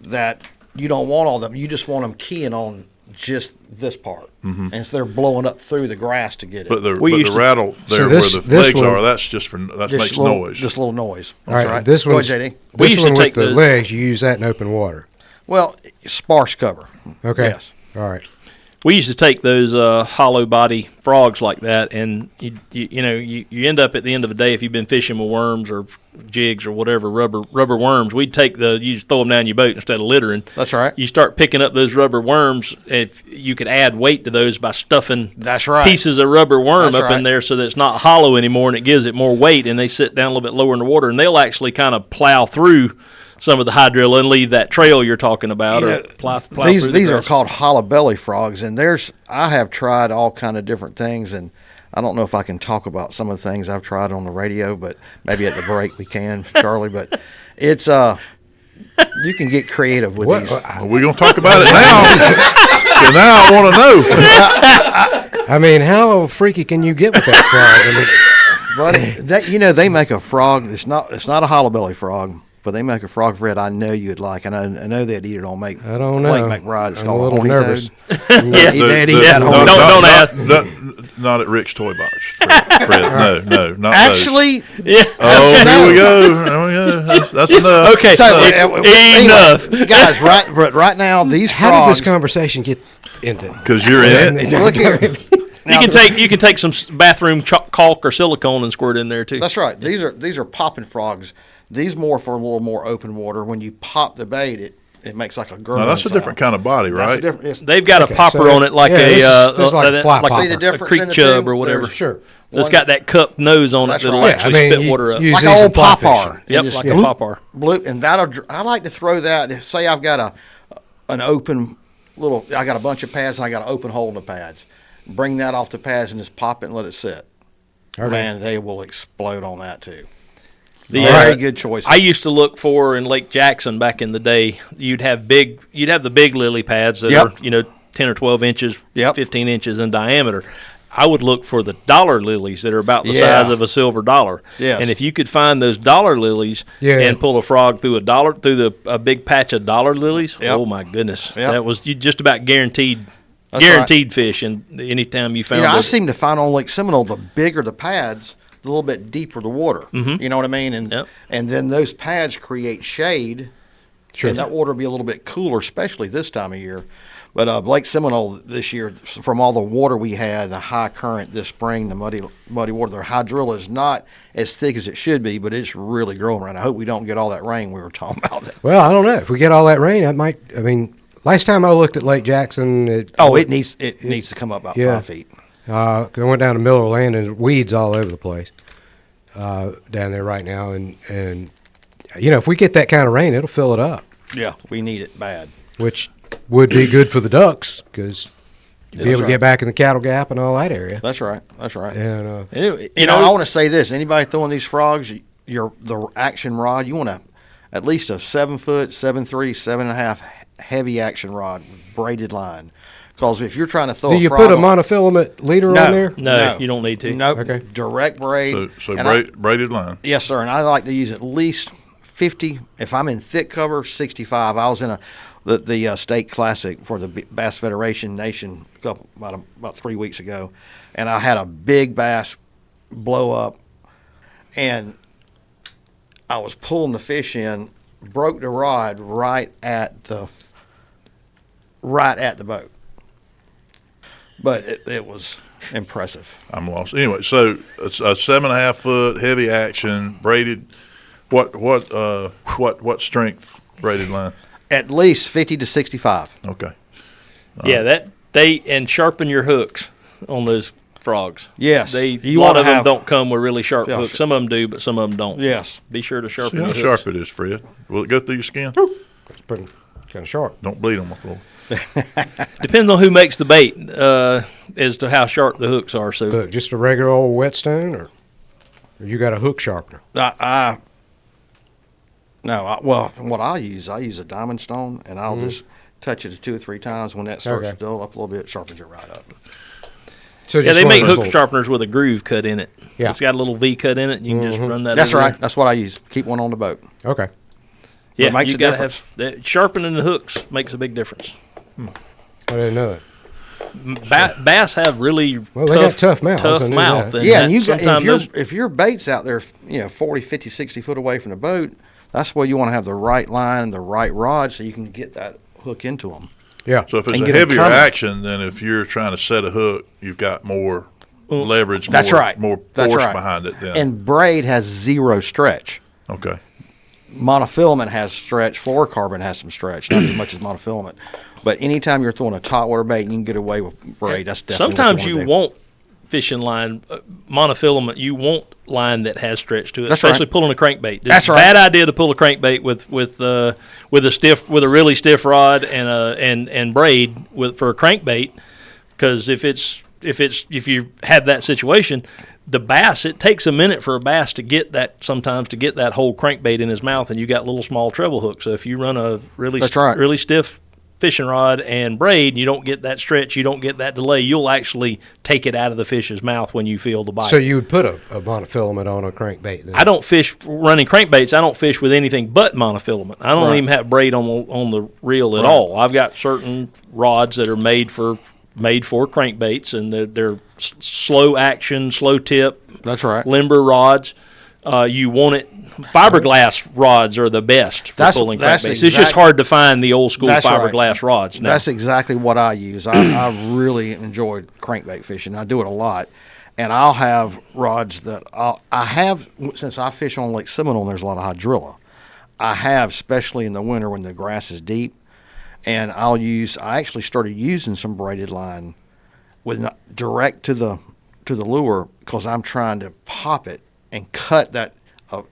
D: that you don't want all them. You just want them keying on just this part, and so they're blowing up through the grass to get it.
A: But the
B: used to-
A: rattle there
C: this-
A: where the
C: this
A: legs
C: one-
A: are, that's just makes noise.
D: Just a little noise.
C: All
D: That's
C: right. This
D: Go
C: one's
D: ahead, JD.
B: We
C: this
B: used to
C: one with
B: take
C: the
B: those-
C: legs. You use that in open water.
D: Well, sparse cover.
C: Okay.
D: Yes.
C: All right.
B: We used to take those hollow body frogs like that, and you end up at the end of the day, if you've been fishing with worms or jigs or whatever, rubber worms, you just throw them down your boat instead of littering.
D: That's right.
B: You start picking up those rubber worms, if you could add weight to those by stuffing
D: That's right.
B: pieces of rubber worm
D: That's
B: up in
D: right.
B: there so that it's not hollow anymore, and it gives it more weight, and they sit down a little bit lower in the water, and they'll actually kind of plow through some of the hydrilla and leave that trail you're talking about,
D: You
B: or
D: know,
B: plow
D: these
B: through the
D: are
B: grass.
D: called hollow belly frogs, and I have tried all kind of different things, and I don't know if I can talk about some of the things I've tried on the radio, but maybe at the break we can, Charlie. But it's you can get creative with these.
A: Well, we're gonna talk about it now. So now I want to know.
C: I mean, how freaky can you get with that frog? I mean,
D: Buddy, they make a frog. It's not a hollow belly frog. but they make a frog Fred I know you'd like, and I know they'd eat it on Lake
C: I don't know.
D: McBride. It's
C: I'm
D: called
C: a little
D: horny
C: nervous.
D: toad.
B: Yeah.
D: They'd eat that
A: no,
D: horny
B: Don't
A: not,
B: ask.
A: Not at Rick's Toy Box. Fred. No, not
D: Actually,
B: Yeah.
A: those. Oh, here we go. There we go. That's enough.
B: Okay.
D: so,
B: Enough.
D: guys. Right now, these
C: How did
D: frogs.
C: this conversation get into?
A: Because you're in it.
D: Look here.
B: You can take some bathroom caulk or silicone and squirt in there too.
D: That's right. These are popping frogs. These more for a little more open water. When you pop the bait, it makes like a gurgling
A: Now, that's a different kind of body,
D: That's a
A: right?
D: different. It's,
B: They've got
C: Okay,
B: a popper
C: so-
B: on it like
C: yeah, this is like a fly
B: like
C: popper.
D: See the difference
B: a creek
D: in the
B: chub
D: two?
B: or whatever.
D: There's-
C: Sure.
B: So it's got that cupped nose on it
D: That's
B: that'll
D: right.
B: actually
C: Yeah, I mean,
B: spit
C: you-
B: water up.
C: you-
D: like
C: Use
D: an
C: these
D: old
C: in fly
D: popper.
C: fishing.
B: Yep,
D: Just
B: like
D: bloop,
B: a popper.
D: bloop, and that'll. I like to throw that. Say I've got an open little. I got a bunch of pads and I got an open hole in the pads. Bring that off the pads and just pop it and let it sit.
C: Okay.
D: Man, they will explode on that too.
B: The,
D: Very good choice.
B: I used to look for in Lake Jackson back in the day. You'd have the big lily pads that
D: Yep.
B: are 10 or 12 inches,
D: Yep.
B: 15 inches in diameter. I would look for the dollar lilies that are about the
D: Yeah.
B: size of a silver dollar.
D: Yes.
B: And if you could find those dollar lilies
C: Yeah.
B: and pull a frog through a big patch of dollar lilies,
D: Yep.
B: oh my goodness,
D: Yep.
B: that was you just about guaranteed fish. And anytime you found,
D: I seem to find on Lake Seminole, the bigger the pads, the little bit deeper the water.
B: Mhm.
D: You know what I mean? And
B: Yep.
D: and then those pads create shade.
C: Sure.
D: And that water will be a little bit cooler, especially this time of year. But Lake Seminole this year, from all the water we had, the high current this spring, the muddy water, the hydrilla is not as thick as it should be, but it's really growing around. I hope we don't get all that rain we were talking about.
C: Well, I don't know. If we get all that rain, I might. I mean, last time I looked at Lake Jackson, it
D: It needs to come up about
C: Yeah.
D: 5 feet.
C: 'cause I went down to Miller Land and weeds all over the place down there right now, and if we get that kind of rain, it'll fill it up,
D: Yeah, we need it bad.
C: which would be good for the ducks because be able to
D: right.
C: get back in the cattle gap and all that area.
D: That's right. That's right.
C: And
B: anyway,
D: You know, I want to say this: anybody throwing these frogs, the action rod, you want at least a 7 foot, 7.3, 7.5 heavy action rod with braided line. Because if you're trying to throw
C: do
D: a
C: you
D: frog
C: put a
D: on-
C: monofilament leader
D: No.
C: on there?
B: no, you don't need to.
D: Nope.
C: Okay.
D: Direct braid.
A: So
D: And
A: braided line.
D: yes, sir. And I like to use at least 50. If I'm in thick cover, 65. I was in the state classic for the Bass Federation Nation about 3 weeks ago, and I had a big bass blow up, and I was pulling the fish in, broke the rod right at the boat. But it was impressive.
A: I'm lost. Anyway, so it's a 7.5 foot heavy action braided. What strength braided line?
D: At least 50 to 65.
A: Okay.
B: Yeah, and sharpen your hooks on those frogs.
D: Yes.
B: A
D: You
B: lot
D: wanna
B: of them
D: have-
B: don't come with really sharp
D: Yeah,
B: hooks. Some of them do, but some of them don't.
D: Yes.
B: Be sure to
A: See
B: sharpen
A: how
B: your
A: sharp
B: hooks.
A: it is, Fred. Will it go through your skin?
C: It's pretty kind of sharp.
A: Don't bleed on my floor.
B: Depends on who makes the bait as to how sharp the hooks are. So
C: Look, just a regular old whetstone, or you got a hook sharpener?
D: What I use a diamond stone, and I'll just touch it 2 or 3 times. When that starts
C: Okay.
D: to build up a little bit, it sharpens it right up.
C: So
B: yeah,
C: just
B: they
C: one
B: make
C: of those
B: hook
C: little-
B: sharpeners with a groove cut in it.
C: Yeah.
B: It's got a little V cut in it, and you can just run that.
D: That's
B: over
D: right.
B: there.
D: That's what I use. Keep one on the boat.
C: Okay.
B: Yeah,
D: It makes
B: you
D: a
B: gotta
D: difference.
B: have that, sharpening the hooks makes a big difference.
C: I didn't know it.
B: Bass have really
C: Well, they got tough mouths, I knew
B: mouth.
C: that.
B: and
D: Yeah,
B: that
D: and you got
B: sometimes
D: if your bait's out there, 40, 50, 60 foot away from the boat, that's where you want to have the right line and the right rod so you can get that hook into them.
C: Yeah.
A: So if it's
D: And
A: a
D: get 'em
A: heavier
D: coming.
A: action, then if you're trying to set a hook, you've got more leverage.
D: That's
A: more,
D: right.
A: More
D: That's
A: force
D: right.
A: behind it. Then
D: And braid has 0 stretch.
A: okay.
D: Monofilament has stretch. Fluorocarbon has some stretch, not as much as monofilament. But anytime you're throwing a topwater bait and you can get away with braid, that's definitely
B: sometimes
D: what
B: you
D: you wanna do.
B: want fishing line monofilament. You want line that has stretch to it,
D: That's
B: especially
D: right.
B: pulling a crankbait. It's
D: That's
B: a
D: right.
B: bad idea to pull a crankbait with a really stiff rod and braid for a crankbait, because if you have that situation, the bass, it takes a minute for a bass to get that whole crankbait in his mouth, and you got little small treble hooks. So if you run a really
D: That's right.
B: really stiff fishing rod and braid, you don't get that stretch, you don't get that delay. You'll actually take it out of the fish's mouth when you feel the bite.
C: So you would put a monofilament on a crankbait then?
B: I don't fish running crankbaits. I don't fish with anything but monofilament. I don't
D: Right.
B: even have braid on the reel at all. I've got certain rods that are made for crankbaits, and they're slow action, slow tip,
D: That's right.
B: limber rods. You want it. Fiberglass rods are the best for pulling crankbaits. It's just hard to find the old school fiberglass rods now.
D: That's exactly what I use. I really enjoy crankbait fishing. I do it a lot. And I'll have rods that I have, since I fish on Lake Seminole and there's a lot of hydrilla, I have, especially in the winter when the grass is deep, and I actually started using some braided line with direct to the lure because I'm trying to pop it and cut that.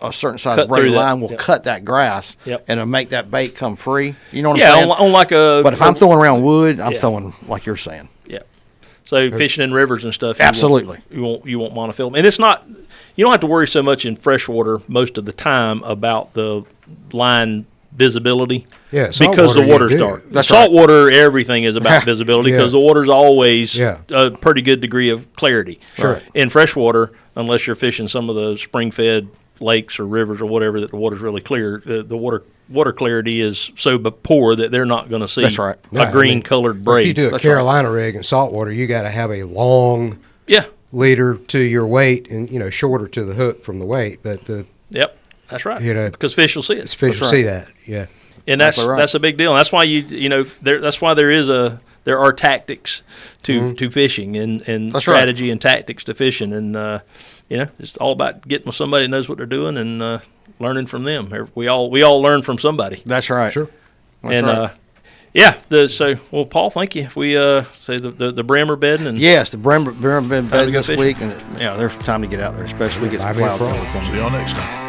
D: A certain size braided line will cut that grass and it'll make that bait come free. You know what I'm saying?
B: Yeah, on like a.
D: But if I'm throwing around wood, I'm throwing like you're saying.
B: Yeah. So fishing in rivers and stuff.
D: Absolutely.
B: You want monofilament, and it's not. You don't have to worry so much in freshwater most of the time about the line visibility.
C: Yeah,
B: because the water's dark.
D: That's
B: saltwater, everything is about visibility because the water's always a pretty good degree of clarity.
C: Sure.
B: In freshwater, unless you're fishing some of the spring-fed lakes or rivers or whatever that the water's really clear, the water clarity is so poor that they're not going to see a green-colored braid.
C: If you do a Carolina rig in saltwater, you got to have a long leader to your weight and shorter to the hook from the weight. But
B: that's right. Because fish will see it.
C: Fish will see that. Yeah.
B: And that's a big deal. And that's why that's why there are tactics to fishing and strategy and tactics to fishing, and it's all about getting with somebody that knows what they're doing and learning from them. We all learn from somebody.
D: That's right.
C: Sure.
B: Well, Paul, thank you. If we say the Bremer bedding and
D: yes, the Bremer bed bedding this week, and there's time to get out there, especially we get some cloud cover coming.
A: See y'all next time.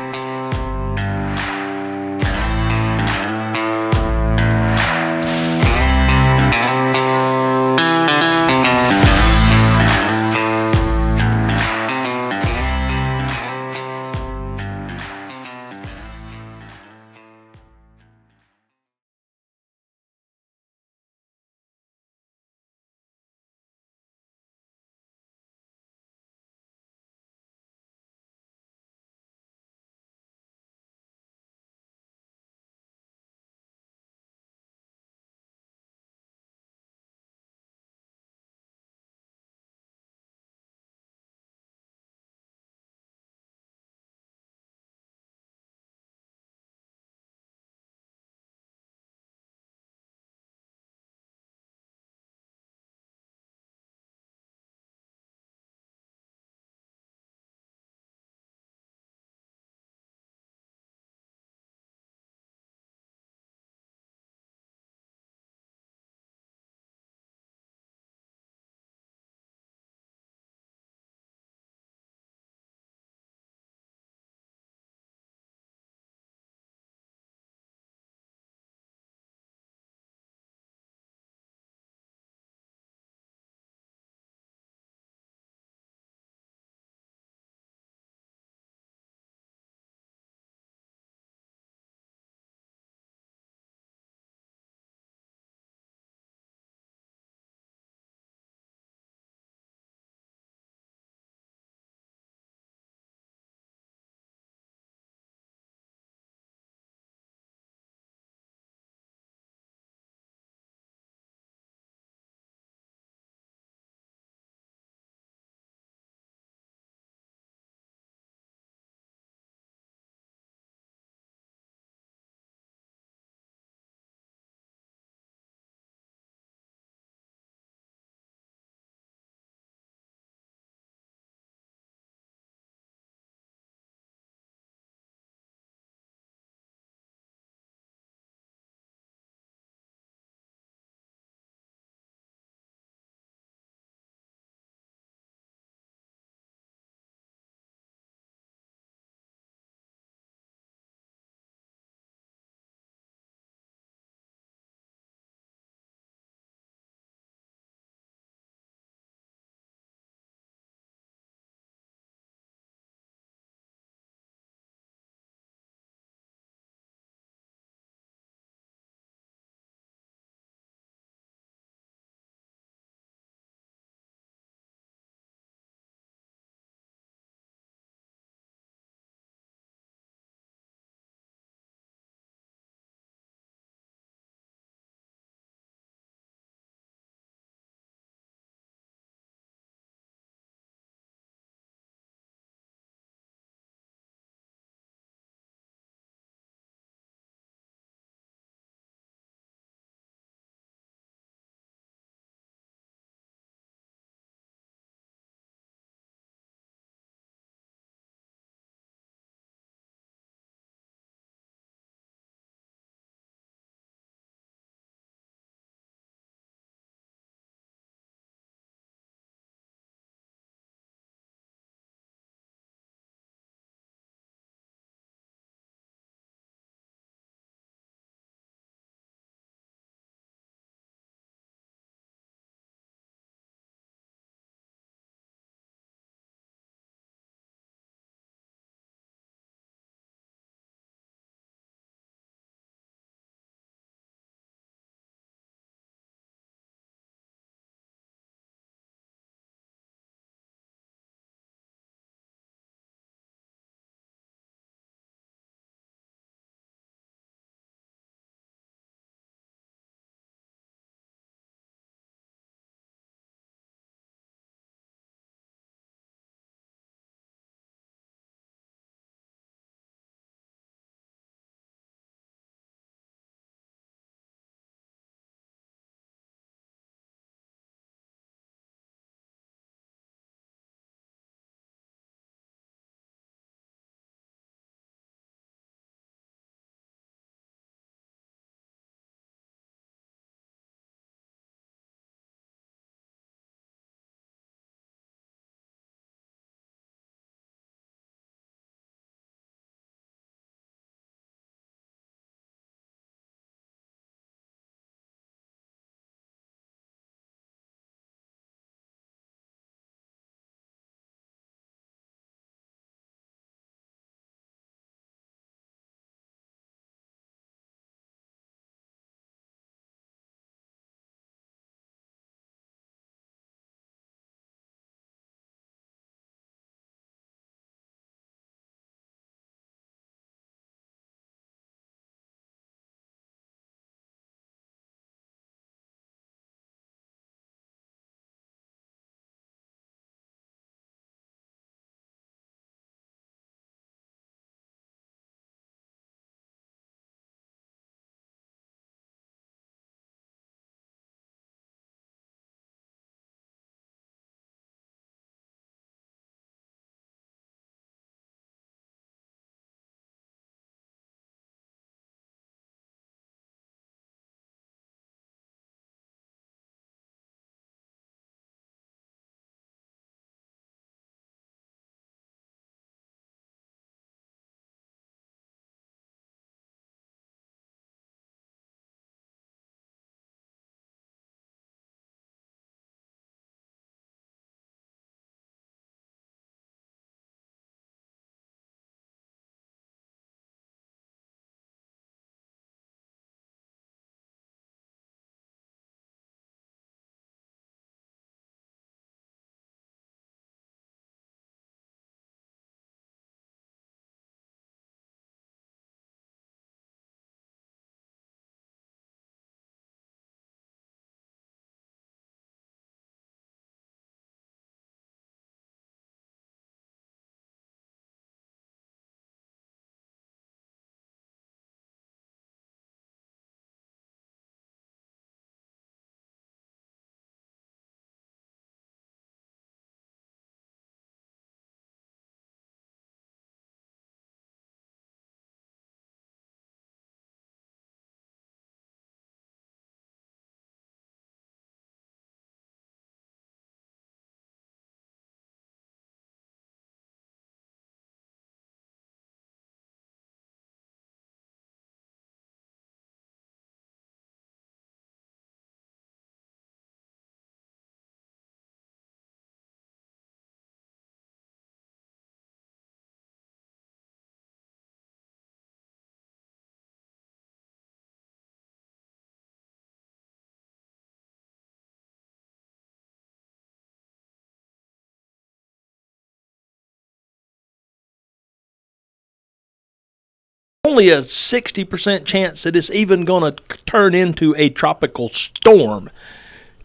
B: only a 60% chance that it's even going to turn into a tropical storm.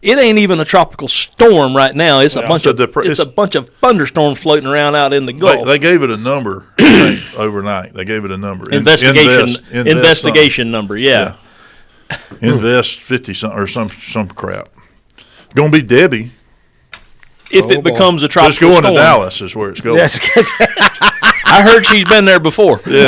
B: It ain't even a tropical storm right now. It's a bunch of thunderstorms floating around out in the Gulf.
A: They gave it a number I think, overnight. They gave it a number.
B: Investigation number. Yeah.
A: Invest 50 something or some crap. Gonna be Debbie.
B: If it becomes a tropical
A: It's going
B: storm.
A: to Dallas is where it's going.
B: I heard she's been there before.
A: Yeah.